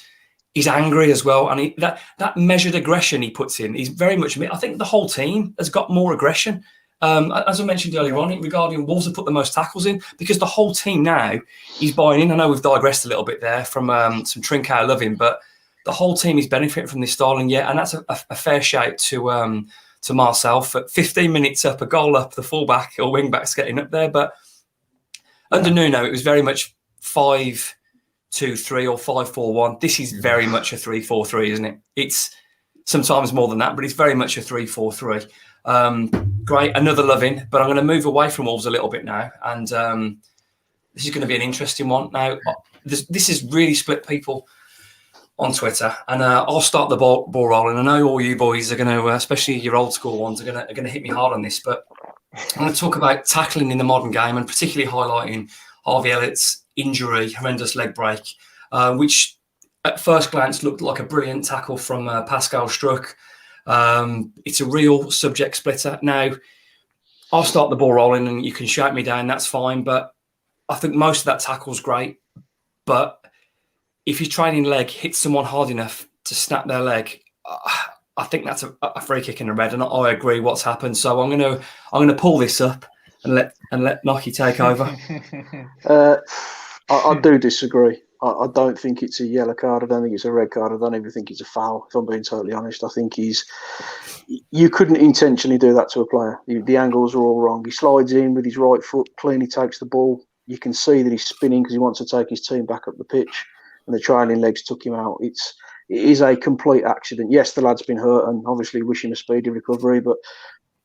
he's angry as well. And that measured aggression he puts in, he's very much. I think the whole team has got more aggression. As I mentioned earlier on, regarding Wolves have put the most tackles in because the whole team now is buying in. I know we've digressed a little bit there from some Trincao loving, but the whole team is benefiting from this style, and that's a fair shout to Marcel for 15 minutes up, a goal up, the fullback or wing back's getting up there. But under Nuno, it was very much 5-2-3 or 5-4-1. This is very much a 3-4-3, isn't it? It's sometimes more than that, but it's very much a 3-4-3. Great, another loving, but I'm going to move away from Wolves a little bit now, and this is going to be an interesting one. Now, this has really split people on Twitter, and I'll start the ball rolling. I know all you boys are going to, especially your old school ones, are going to hit me hard on this, but I'm going to talk about tackling in the modern game, and particularly highlighting Harvey Elliott's injury, horrendous leg break, which at first glance looked like a brilliant tackle from Pascal Struck. It's a real subject splitter. Now, I'll start the ball rolling and you can shout me down, that's fine. But I think most of that tackle's great. But if your training leg hits someone hard enough to snap their leg, I think that's a free kick in the red. And I agree what's happened. So I'm gonna pull this up and let Nocky take over. I do disagree. I don't think it's a yellow card. I don't think it's a red card. I don't even think it's a foul, if I'm being totally honest. I think you couldn't intentionally do that to a player. The angles are all wrong. He slides in with his right foot, cleanly takes the ball. You can see that he's spinning because he wants to take his team back up the pitch, and the trailing legs took him out. It is a complete accident. Yes, the lad's been hurt, and obviously wish him a speedy recovery, but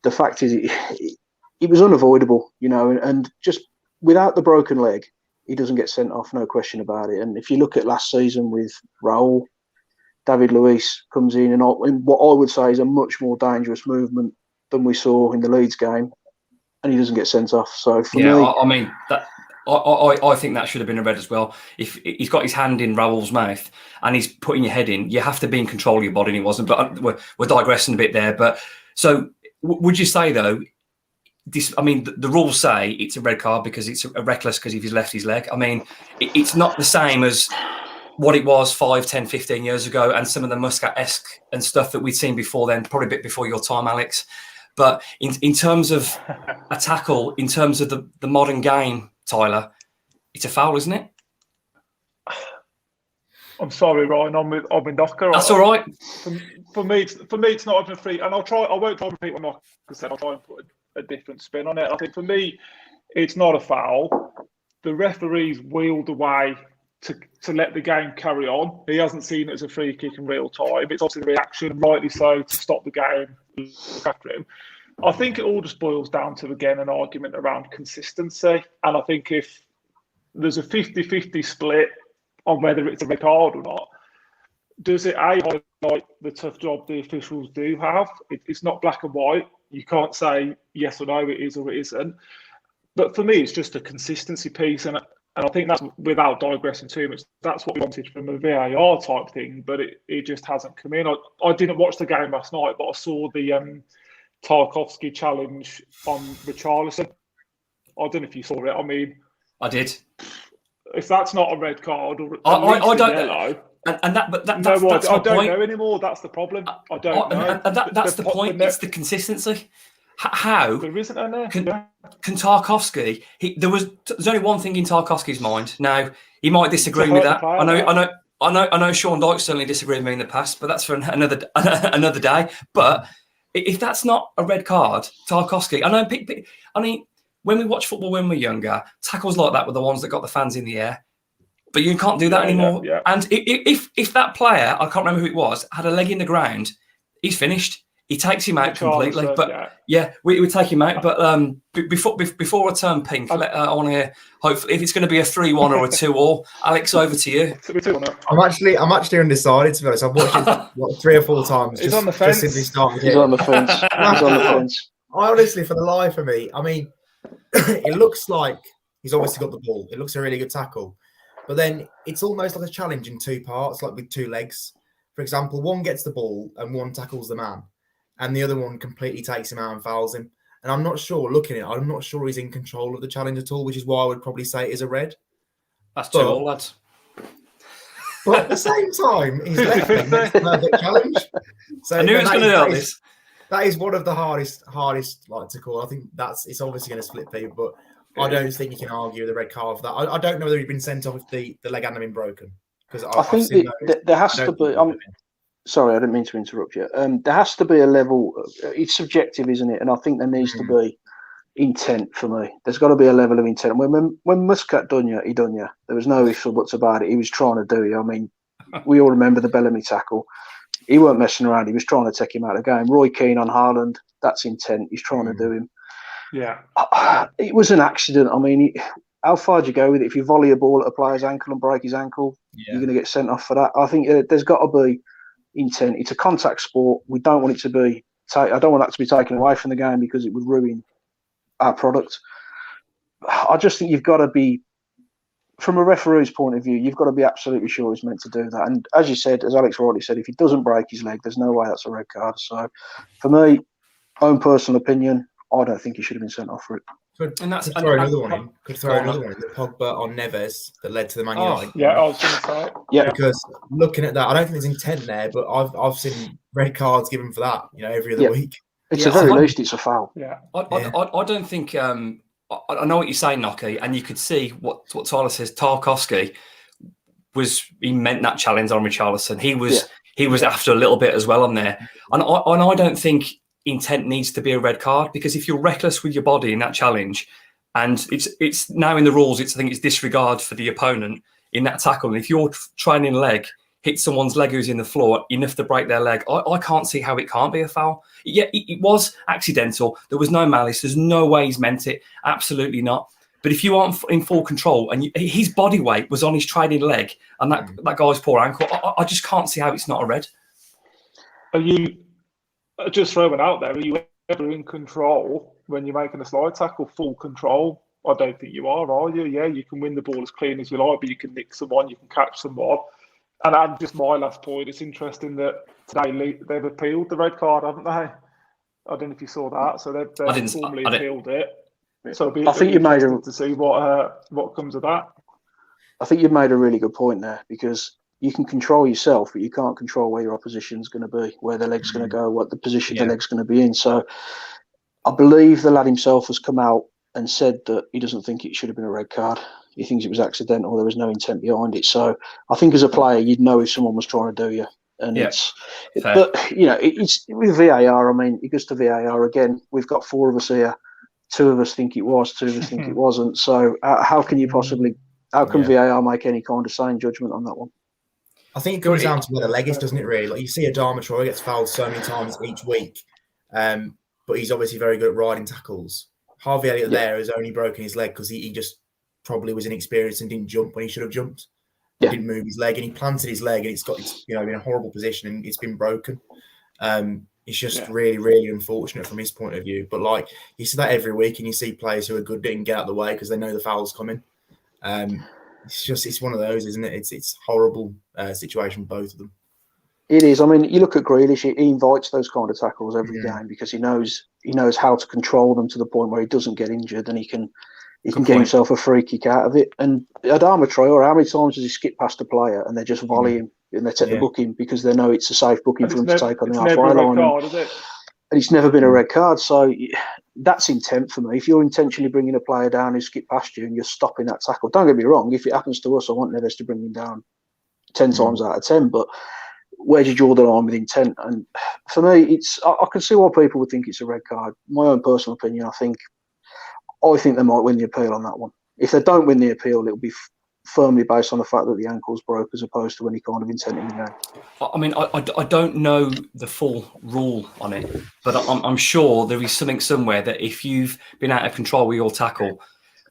the fact is it was unavoidable, and just without the broken leg, he doesn't get sent off, no question about it. And if you look at last season with Raul, David Luiz comes in and what I would say is a much more dangerous movement than we saw in the Leeds game, and he doesn't get sent off. So for me, I mean that. I think that should have been a red as well. If he's got his hand in Raul's mouth and he's putting your head in, you have to be in control of your body, and he wasn't. But we're digressing a bit there. But so would you say though? The rules say it's a red card because it's a reckless because he's left his leg. I mean, it's not the same as what it was 5, 10, 15 years ago and some of the Muscat-esque and stuff that we'd seen before then, probably a bit before your time, Alex. But in terms of a tackle, in terms of the modern game, Tyler, it's a foul, isn't it? I'm sorry, Ryan. I'm with Knocker. That's all right. For me, it's not even a free. And I won't try to repeat what Knocker said. I'll try and put a different spin on it. I think for me, it's not a foul. The referee's wheeled away to let the game carry on. He hasn't seen it as a free kick in real time. It's obviously a reaction, rightly so, to stop the game, look after him. I think it all just boils down to, again, an argument around consistency. And I think if there's a 50-50 split on whether it's a red card or not, does it highlight the tough job the officials do have? It's not black and white. You can't say yes or no, it is or it isn't. But for me, it's just a consistency piece. And I think that's, without digressing too much, that's what we wanted from a VAR type thing. But it just hasn't come in. I didn't watch the game last night, but I saw the Tarkowski challenge on Richarlison. I don't know if you saw it. I mean, I did. If that's not a red card, or I don't know. That's I don't know anymore. That's the problem. I don't know. And that's the point. It's the consistency. How there isn't any. Can Tarkowski? There's only one thing in Tarkowski's mind. Now he might disagree with that. I know. Sean Dyche certainly disagreed with me in the past, but that's for another day. But if that's not a red card, Tarkowski. I mean, when we watch football when we're younger, tackles like that were the ones that got the fans in the air. But you can't do that anymore. Yeah. And if that player, I can't remember who it was, had a leg in the ground, he's finished. He takes him out completely. But we take him out. But before I turn pink, I want to hear. Hopefully, if it's going to be a 3-1 or a 2-2, Alex, over to you. I'm actually undecided, to be honest. I've watched it 3 or 4 times. He's on the fence. He's on the fence. I honestly, for the life of me, I mean, it looks like he's obviously got the ball. It looks a really good tackle. But then it's almost like a challenge in 2 parts, like with 2 legs. For example, one gets the ball and one tackles the man, and the other one completely takes him out and fouls him. And I'm not sure, looking at it, I'm not sure he's in control of the challenge at all, which is why I would probably say it is a red. That's 2-2, lads. But at the same time, he's left the perfect challenge. So I knew it was going to help this. That is one of the hardest like to call. I think it's obviously going to split people, but I don't think you can argue with the red card for that. I don't know whether he'd been sent off if the leg hadn't been broken, because I think there has to be. Sorry, I didn't mean to interrupt you. There has to be a level. It's subjective, isn't it? And I think there needs to be intent for me. There's got to be a level of intent. When Muscat done you, he done you. There was no ifs or buts about it. He was trying to do you. I mean, we all remember the Bellamy tackle. He weren't messing around. He was trying to take him out of the game. Roy Keane on Haaland, that's intent. He's trying to do him. Yeah. It was an accident. I mean, how far do you go with it? If you volley a ball at a player's ankle and break his ankle, you're going to get sent off for that. I think there's got to be intent. It's a contact sport. We don't want it to be. I don't want that to be taken away from the game because it would ruin our product. I just think you've got to be, from a referee's point of view, you've got to be absolutely sure he's meant to do that. And as you said, as Alex rightly said, if he doesn't break his leg, there's no way that's a red card. So, for me, own personal opinion, I don't think he should have been sent off for it. Could throw another one in. The Pogba on Neves that led to the Man United. Yeah, I was going to say. Yeah, because looking at that, I don't think there's intent there, but I've seen red cards given for that. Every other week. It's at the very least, it's a foul. Yeah, I don't think. I know what you're saying, Nocky, and you could see what Tyler says. Tarkowski he meant that challenge on Richarlison. He was after a little bit as well on there, and I don't think intent needs to be a red card, because if you're reckless with your body in that challenge, and it's now in the rules, I think it's disregard for the opponent in that tackle. And if your training leg hits someone's leg who's in the floor enough to break their leg, I can't see how it can't be a foul. Yeah, it was accidental. There was no malice. There's no way he's meant it. Absolutely not. But if you aren't in full control and his body weight was on his training leg and that guy's poor ankle, I just can't see how it's not a red. Are you, just throwing out there, are you ever in control when you're making a slide tackle, full control? I don't think you are you? Yeah, you can win the ball as clean as you like, but you can nick someone, you can catch someone. And just my last point, it's interesting that today they've appealed the red card, haven't they? I don't know if you saw that. So they've formally appealed it. So I think you made to see what comes of that. I think you've made a really good point there, because you can control yourself, but you can't control where your opposition's going to be, where the leg's going to go, what the position the leg's going to be in. So I believe the lad himself has come out and said that he doesn't think it should have been a red card. He thinks it was accidental. There was no intent behind it. So I think as a player, you'd know if someone was trying to do you. And it's with VAR. I mean, it goes to VAR again. We've got four of us here. Two of us think it was. Two of us think it wasn't. So how can you possibly? How can VAR make any kind of sane judgment on that one? I think it comes down to where the leg is, doesn't it? Really, like you see, Adama Traore gets fouled so many times each week, but he's obviously very good at riding tackles. Harvey Elliott there has only broken his leg because he just probably was inexperienced and didn't jump when he should have jumped. He didn't move his leg, and he planted his leg, and it's in a horrible position, and it's been broken. It's just really, really unfortunate from his point of view. But like you see that every week, and you see players who are good didn't get out of the way because they know the foul's coming. It's one of those, isn't it? It's horrible situation, both of them. It is. I mean, you look at Grealish; he invites those kind of tackles every game because he knows how to control them to the point where he doesn't get injured, and he can get himself a free kick out of it. And Adama Traore, how many times does he skip past a player and they just volley him and they take the booking because they know it's a safe booking for him to take on the halfway line? And it's never been a red card. So that's intent for me. If you're intentionally bringing a player down who skipped past you and you're stopping that tackle, don't get me wrong. If it happens to us, I want Neves to bring him down 10 times out of 10. But where do you draw the line with intent? And for me, I can see why people would think it's a red card. My own personal opinion, I think they might win the appeal on that one. If they don't win the appeal, it'll be firmly based on the fact that the ankle's broke as opposed to any kind of intent in the game. I mean, I don't know the full rule on it, but I'm sure there is something somewhere that if you've been out of control with your tackle,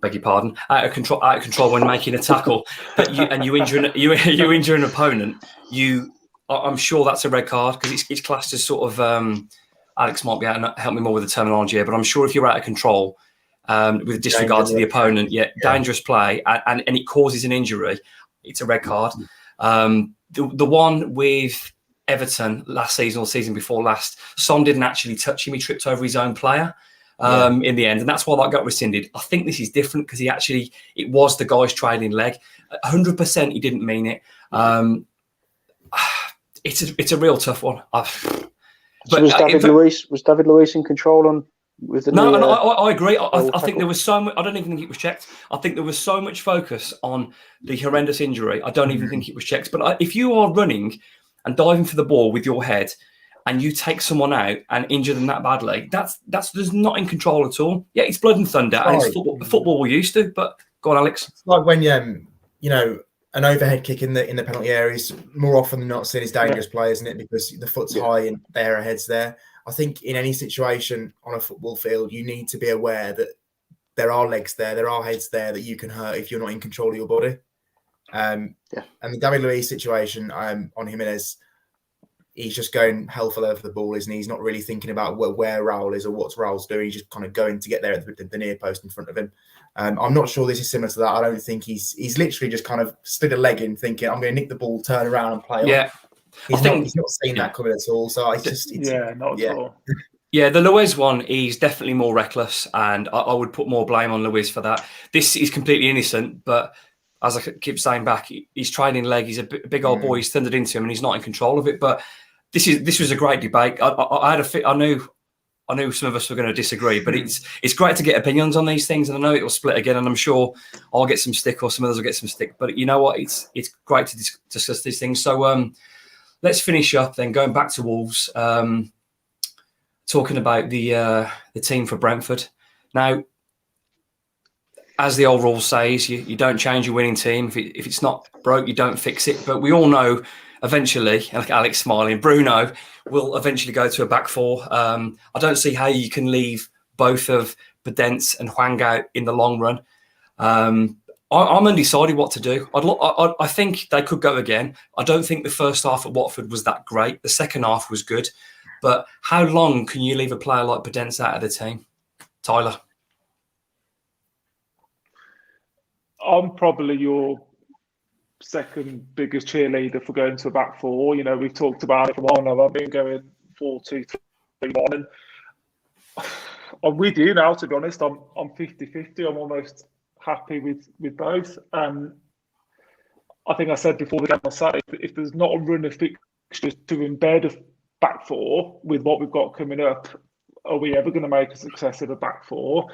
beg your pardon, out of control when making a tackle, and you injure an opponent, I'm sure that's a red card because it's classed as sort of. Alex might be able to help me more with the terminology here, but I'm sure if you're out of control. With disregard to the opponent, dangerous play, and it causes an injury, it's a red card. The one with Everton last season or season before last, Son didn't actually touch him; he tripped over his own player in the end, and that's why that got rescinded. I think this is different because it was the guy's trailing leg. 100%, he didn't mean it. It's a real tough one. So was David Luiz in control on with the No, knee, and I agree. I think tackle? there was so much. I don't even think it was checked. I think there was so much focus on the horrendous injury. I don't even think it was checked. But if you are running and diving for the ball with your head, and you take someone out and injure them that badly, that's not in control at all. Yeah, it's blood and thunder, and it's football we're used to. But go on, Alex. It's like when an overhead kick in the penalty area is more often than not seen as dangerous play, isn't it? Because the foot's high and their head's there. I think in any situation on a football field, you need to be aware that there are legs there are heads there that you can hurt if you're not in control of your body. And the David Luiz situation on Jimenez, he's just going hell for leather for the ball, isn't he? He's not really thinking about where Raul is or what's Raul's doing. He's just kind of going to get there at the near post in front of him. I'm not sure this is similar to that. I don't think he's literally just kind of slid a leg in thinking, I'm going to nick the ball, turn around and play on. He's not seen that coming at all. So not at all. Yeah, the Luiz one is definitely more reckless, and I would put more blame on Luiz for that. This is completely innocent, but as I keep saying back, he's training leg. He's a big old boy. He's thundered into him, and he's not in control of it. But this was a great debate. I knew some of us were going to disagree, but it's great to get opinions on these things, and I know it will split again, and I'm sure I'll get some stick or some others will get some stick. But you know what? It's great to discuss these things. So let's finish up then, going back to Wolves, talking about the team for Brentford. Now, as the old rule says, you don't change your winning team. If it's not broke, you don't fix it. But we all know eventually, like Alex smiling, Bruno will eventually go to a back four. I don't see how you can leave both of Podence and Hwang out in the long run. I'm undecided what to do. I think they could go again. I don't think the first half at Watford was that great. The second half was good. But how long can you leave a player like Podence out of the team? Tyler? I'm probably your second biggest cheerleader for going to a back four. You know, we've talked about it for a while now. I've been going 4-2-3-1, and I'm with you now. To be honest, I'm 50-50. I'm almost happy with both. I think I said before the game on Saturday, if there's not a run of fixtures to embed a back four with what we've got coming up, are we ever going to make a success of a back four?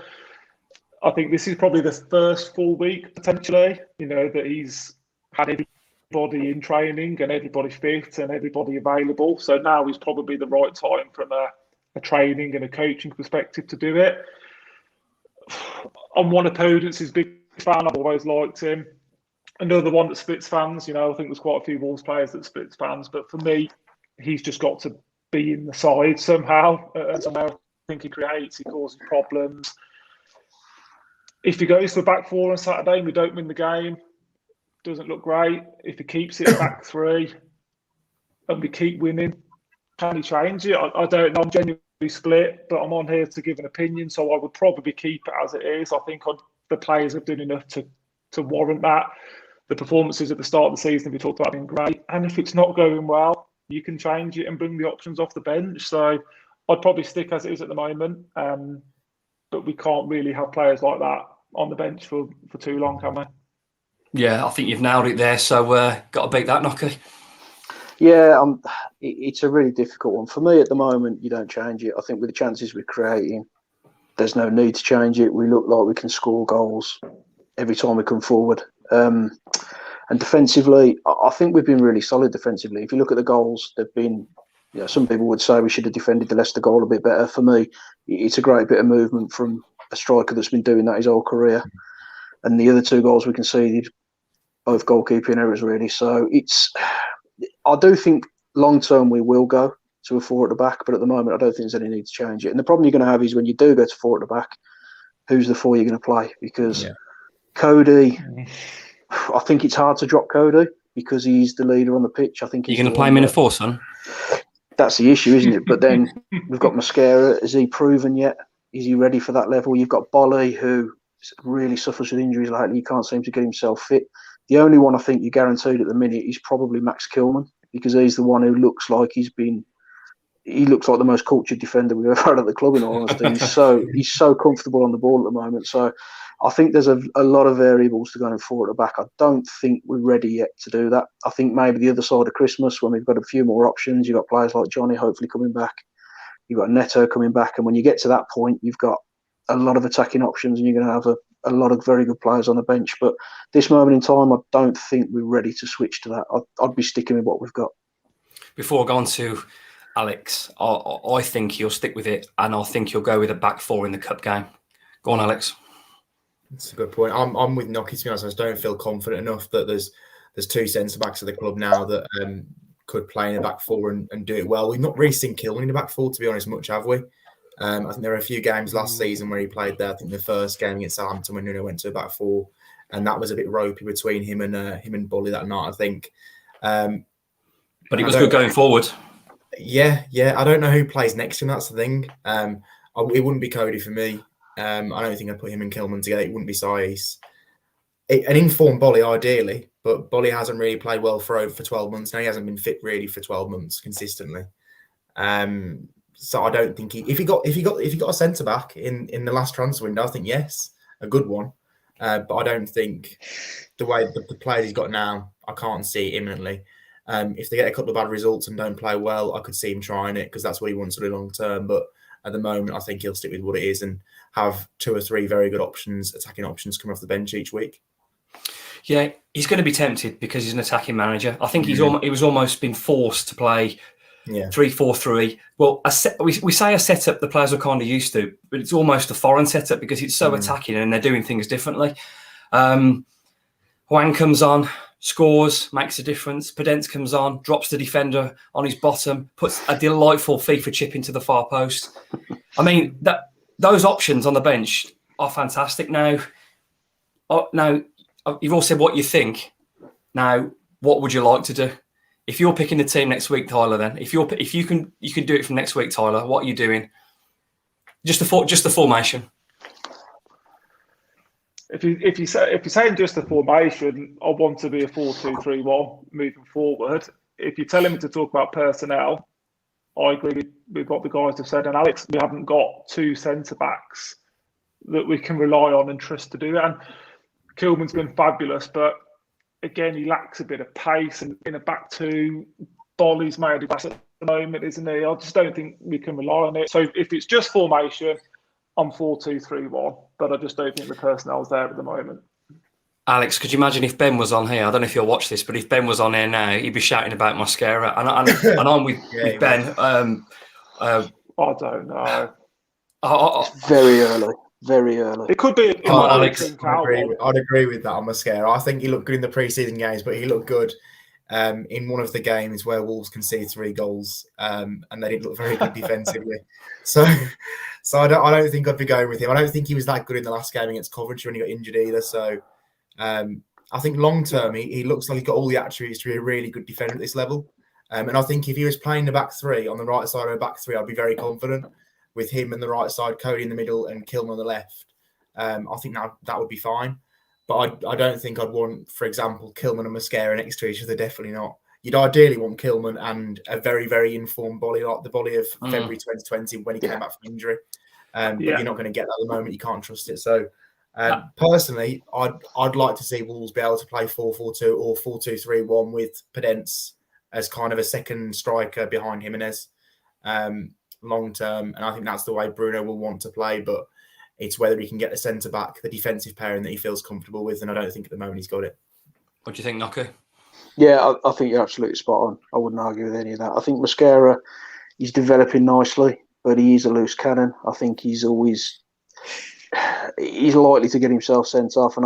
I think this is probably the first full week, potentially, you know, that he's had everybody in training and everybody fit and everybody available. So now is probably the right time from a training and a coaching perspective to do it. I'm one of Podence's big fan. I've always liked him. Another one that splits fans. You know, I think there's quite a few Wolves players that splits fans. But for me, he's just got to be in the side somehow. Somehow I think he creates, he causes problems. If he goes to a back four on Saturday and we don't win the game, doesn't look great. If he keeps it back three and we keep winning, can he change it? I don't know. I'm genuinely split, but I'm on here to give an opinion, so I would probably keep it as it is. I think the players have done enough to warrant that. The performances at the start of the season we talked about being great, and if it's not going well, you can change it and bring the options off the bench. So I'd probably stick as it is at the moment, but we can't really have players like that on the bench for too long, can we? Yeah, I think you've nailed it there. So got to beat that, Knocky. Yeah, it's a really difficult one. For me at the moment, you don't change it. I think with the chances we're creating, there's no need to change it. We look like we can score goals every time we come forward. And defensively, I think we've been really solid defensively. If you look at the goals, they've been, you know, some people would say we should have defended the Leicester goal a bit better. For me, it's a great bit of movement from a striker that's been doing that his whole career. And the other two goals we conceded, both goalkeeping errors really. So I do think long term we will go to a four at the back, but at the moment I don't think there's any need to change it. And the problem you're going to have is when you do go to four at the back, who's the four you're going to play? Because Cody, I think it's hard to drop Cody because he's the leader on the pitch. I think you're going to play him in a four, son. That's the issue, isn't it? But then we've got Mosquera. Has he proven yet? Is he ready for that level? You've got Bolly, who really suffers with injuries lately. He can't seem to get himself fit. The only one I think you're guaranteed at the minute is probably Max Kilman, because he's the one who looks like he looks like the most cultured defender we've ever had at the club, in all honesty. He's so comfortable on the ball at the moment. So I think there's a lot of variables to going forward at the back. I don't think we're ready yet to do that. I think maybe the other side of Christmas, when we've got a few more options, you've got players like Johnny hopefully coming back. You've got Neto coming back, and when you get to that point, you've got a lot of attacking options, and you're going to have a lot of very good players on the bench. But this moment in time, I don't think we're ready to switch to that. I'd be sticking with what we've got. Before I go on to Alex, I think he'll stick with it, and I think he'll go with a back four in the cup game. Go on, Alex. That's a good point. I'm with Nocky, to be honest. I just don't feel confident enough that there's two centre backs at the club now that could play in the back four and do it well. We've not really seen Kilman in the back four, to be honest, much, have we? I think there were a few games last season where he played there. I think the first game against Southampton when Nuno went to a back four, and that was a bit ropey between him and Bully that night, I think. But it was good going forward. Yeah. I don't know who plays next to him. That's the thing. It wouldn't be Cody for me. I don't think I'd put him and Kilman together. It wouldn't be Saiss. An informed Bolly, ideally, but Bolly hasn't really played well for 12 months now. He hasn't been fit really for 12 months consistently. So I don't think if he got a centre back in the last transfer window, I think yes, a good one. But I don't think the way the players he's got now, I can't see imminently. If they get a couple of bad results and don't play well, I could see him trying it because that's what he wants to do long term. But at the moment, I think he'll stick with what it is and have 2 or 3 very good attacking options coming off the bench each week. Yeah, he's going to be tempted because he's an attacking manager. I think he was almost been forced to play 3-4-3. Well, we say a setup the players are kind of used to, but it's almost a foreign setup because it's so attacking and they're doing things differently. Hwang comes on, scores, makes a difference. Podence comes on, drops the defender on his bottom, puts a delightful FIFA chip into the far post. I mean, those options on the bench are fantastic. Now, you've all said what you think. Now, what would you like to do? If you're picking the team next week, Tyler, then if you can do it from next week, Tyler. What are you doing? Just the formation. If you're saying just the formation, I want to be a 4-2-3-1 moving forward. If you're telling me to talk about personnel, I agree with what the guys have said. And Alex, we haven't got 2 centre backs that we can rely on and trust to do that. And Kilman's been fabulous, but again, he lacks a bit of pace. And in a back two, Bolly's made a pass at the moment, isn't he? I just don't think we can rely on it. So if it's just formation, I'm 4-2-3-1, but I just don't think the personnel's there at the moment. Alex, could you imagine if Ben was on here? I don't know if you'll watch this, but if Ben was on here now, he'd be shouting about mascara. And I'm with Ben. I don't know. Very early. Very early. It could be. Alex, I'd agree with that on mascara. I think he looked good in the pre-season games, but he looked good in one of the games where Wolves conceded 3 goals, and they didn't look very good defensively. So I don't think I'd be going with him. I don't think he was that good in the last game against Coventry when he got injured either. So I think long term, he looks like he's got all the attributes to be a really good defender at this level. And I think if he was playing the back 3 on the right side of the back 3, I'd be very confident with him on the right side, Cody in the middle, and Kilman on the left. I think that would be fine. But I don't think I'd want, for example, Kilman and Mascara next to each other. Definitely not. You'd ideally want Kilman and a very, very informed Bolly, like the Bolly of February 2020 when he came back from injury. But you're not going to get that at the moment. You can't trust it. So personally, I'd like to see Wolves be able to play 4-4-2 or 4-2-3-1 with Podence as kind of a second striker behind Jimenez long term. And I think that's the way Bruno will want to play. But it's whether he can get the centre back, the defensive pairing that he feels comfortable with. And I don't think at the moment he's got it. What do you think, Nocky? Yeah, I think you're absolutely spot on. I wouldn't argue with any of that. I think Mascara, he's developing nicely, but he is a loose cannon. I think he's likely to get himself sent off. And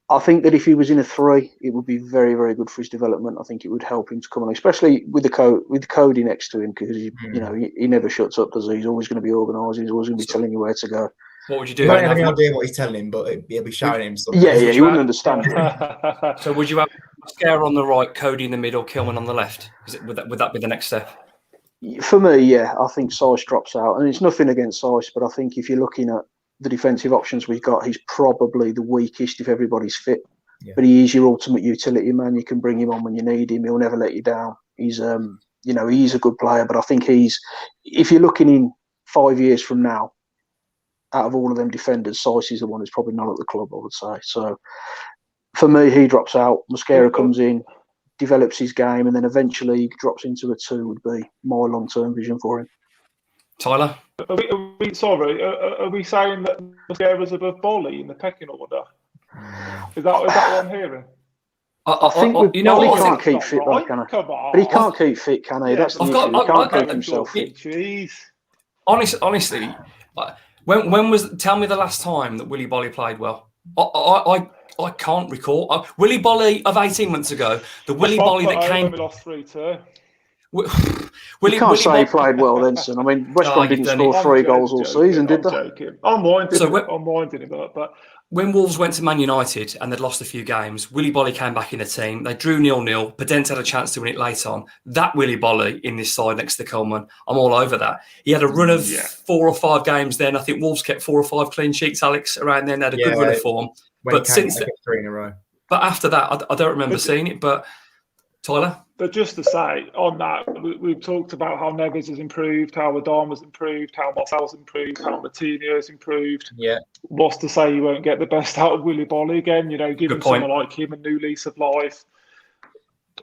I think that if he was in a 3, it would be very, very good for his development. I think it would help him to come on, especially with Cody next to him, because he never shuts up, does he? He's always going to be organised. He's always going to be telling you where to go. What would you do? You don't have any idea what he's telling him, but he'll be shouting him something. Yeah, you wouldn't understand. So would you have Mascara on the right, Cody in the middle, Kilman on the left? Would that be the next step? For me, yeah, I think Saiss drops out, and it's nothing against Saiss, but I think if you're looking at the defensive options we've got, he's probably the weakest if everybody's fit. Yeah. But he is your ultimate utility man. You can bring him on when you need him. He'll never let you down. He's he's a good player, but I think if you're looking in 5 years from now, out of all of them defenders, Saiss is the one who's probably not at the club, I would say. So for me, he drops out. Mascara comes in, develops his game, and then eventually he drops into a 2 would be my long-term vision for him. Tyler? Are we saying that Mosquera's above Bolly in the pecking order? Is that what I'm hearing? I think with you know Bolly what, can't keep Not fit, right. though, can he? Come on. But he can't keep fit, can he? Yeah, That's the but issue. He can't keep himself fit. Jeez. honestly, when was? Tell me the last time that Willy Bolly played well. I can't recall. Willy Bolly of 18 months ago, the Willy Bolly that came. We lost 3-2. Willy, You can't say he Bolly, played well then, son. I mean, West Brom you've didn't done score it. 3 goals all season, did they? Joking. I'm winding him up, but when Wolves went to Man United and they'd lost a few games, Willy Bolly came back in the team. They drew 0-0. Pedent had a chance to win it late on. That Willy Bolly in this side next to Coleman, I'm all over that. He had a run of 4 or 5 games then. I think Wolves kept 4 or 5 clean sheets, Alex, around then. They had a good run of form. But since then, 3 in a row. But after that, I don't remember seeing it. But Tyler? But just to say, on that, we've talked about how Neves has improved, how Adama's improved, how Marcel's improved, how Martinez's improved. Yeah. What's to say you won't get the best out of Willy Bolly again? You know, giving someone like him a new lease of life.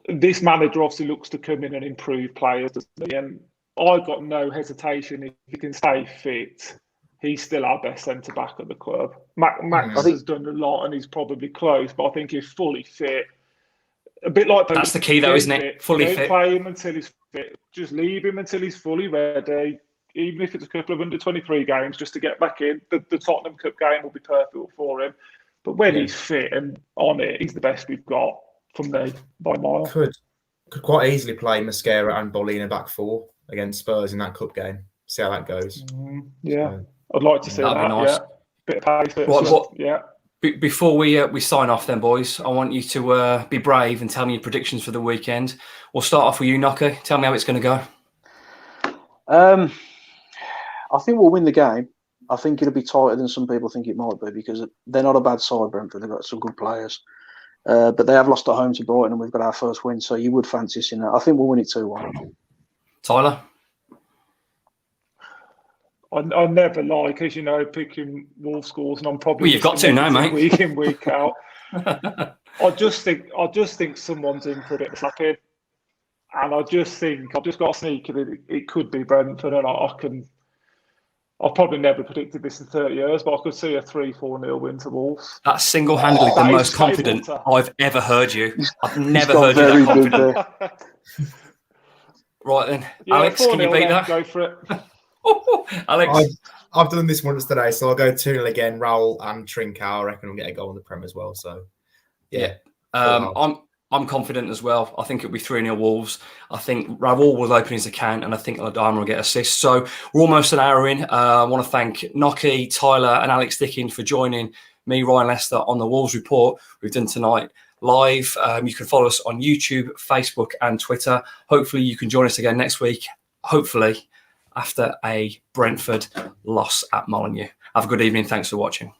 This manager obviously looks to come in and improve players, doesn't he? And I've got no hesitation if he can stay fit. He's still our best centre back at the club. Max has done a lot and he's probably close, but I think he's fully fit. A bit like that's the key, though, isn't it? Fully fit. Don't play him until he's fit. Just leave him until he's fully ready. Even if it's a couple of under-23 games, just to get back in. The Tottenham Cup game will be perfect for him. But when he's fit and on it, he's the best we've got from me by mile. Could quite easily play Mosquera and Bolly in a back 4 against Spurs in that cup game. See how that goes. So, I'd like to see that. Nice. Yeah, bit of pace. Yeah. Before we sign off then, boys, I want you to be brave and tell me your predictions for the weekend. We'll start off with you, Nocky. Tell me how it's going to go. I think we'll win the game. I think it'll be tighter than some people think it might be because they're not a bad side, Brentford. They've got some good players. But they have lost at home to Brighton and we've got our first win, so you would fancy us in that. I think we'll win it 2-1. Tyler? I never like, as you know, picking Wolves scores, and I'm probably. Well, you've got to now, mate. Week in, week out. I just think someone's in for a bit of slapping, and I've just got a sneaky that it could be Brentford, and I've probably never predicted this in 30 years, but I could see a 3-4-0 win to Wolves. That's single-handedly the most confident I've ever heard you. I've never heard you that confident. Right then, yeah, Alex, can you beat that? Go for it. Alex, I've done this once today, so I'll go 2-0 again. Raul and Trincao, I reckon, will get a goal in the Prem as well. So, yeah. I'm confident as well. I think it'll be 3-0 Wolves. I think Raul will open his account, and I think Adama will get assists. So we're almost an hour in. I want to thank Nocky, Tyler, and Alex Dickin for joining me, Ryan Lester, on the Wolves Report we've done tonight live. You can follow us on YouTube, Facebook, and Twitter. Hopefully, you can join us again next week. Hopefully, after a Brentford loss at Molineux. Have a good evening. Thanks for watching.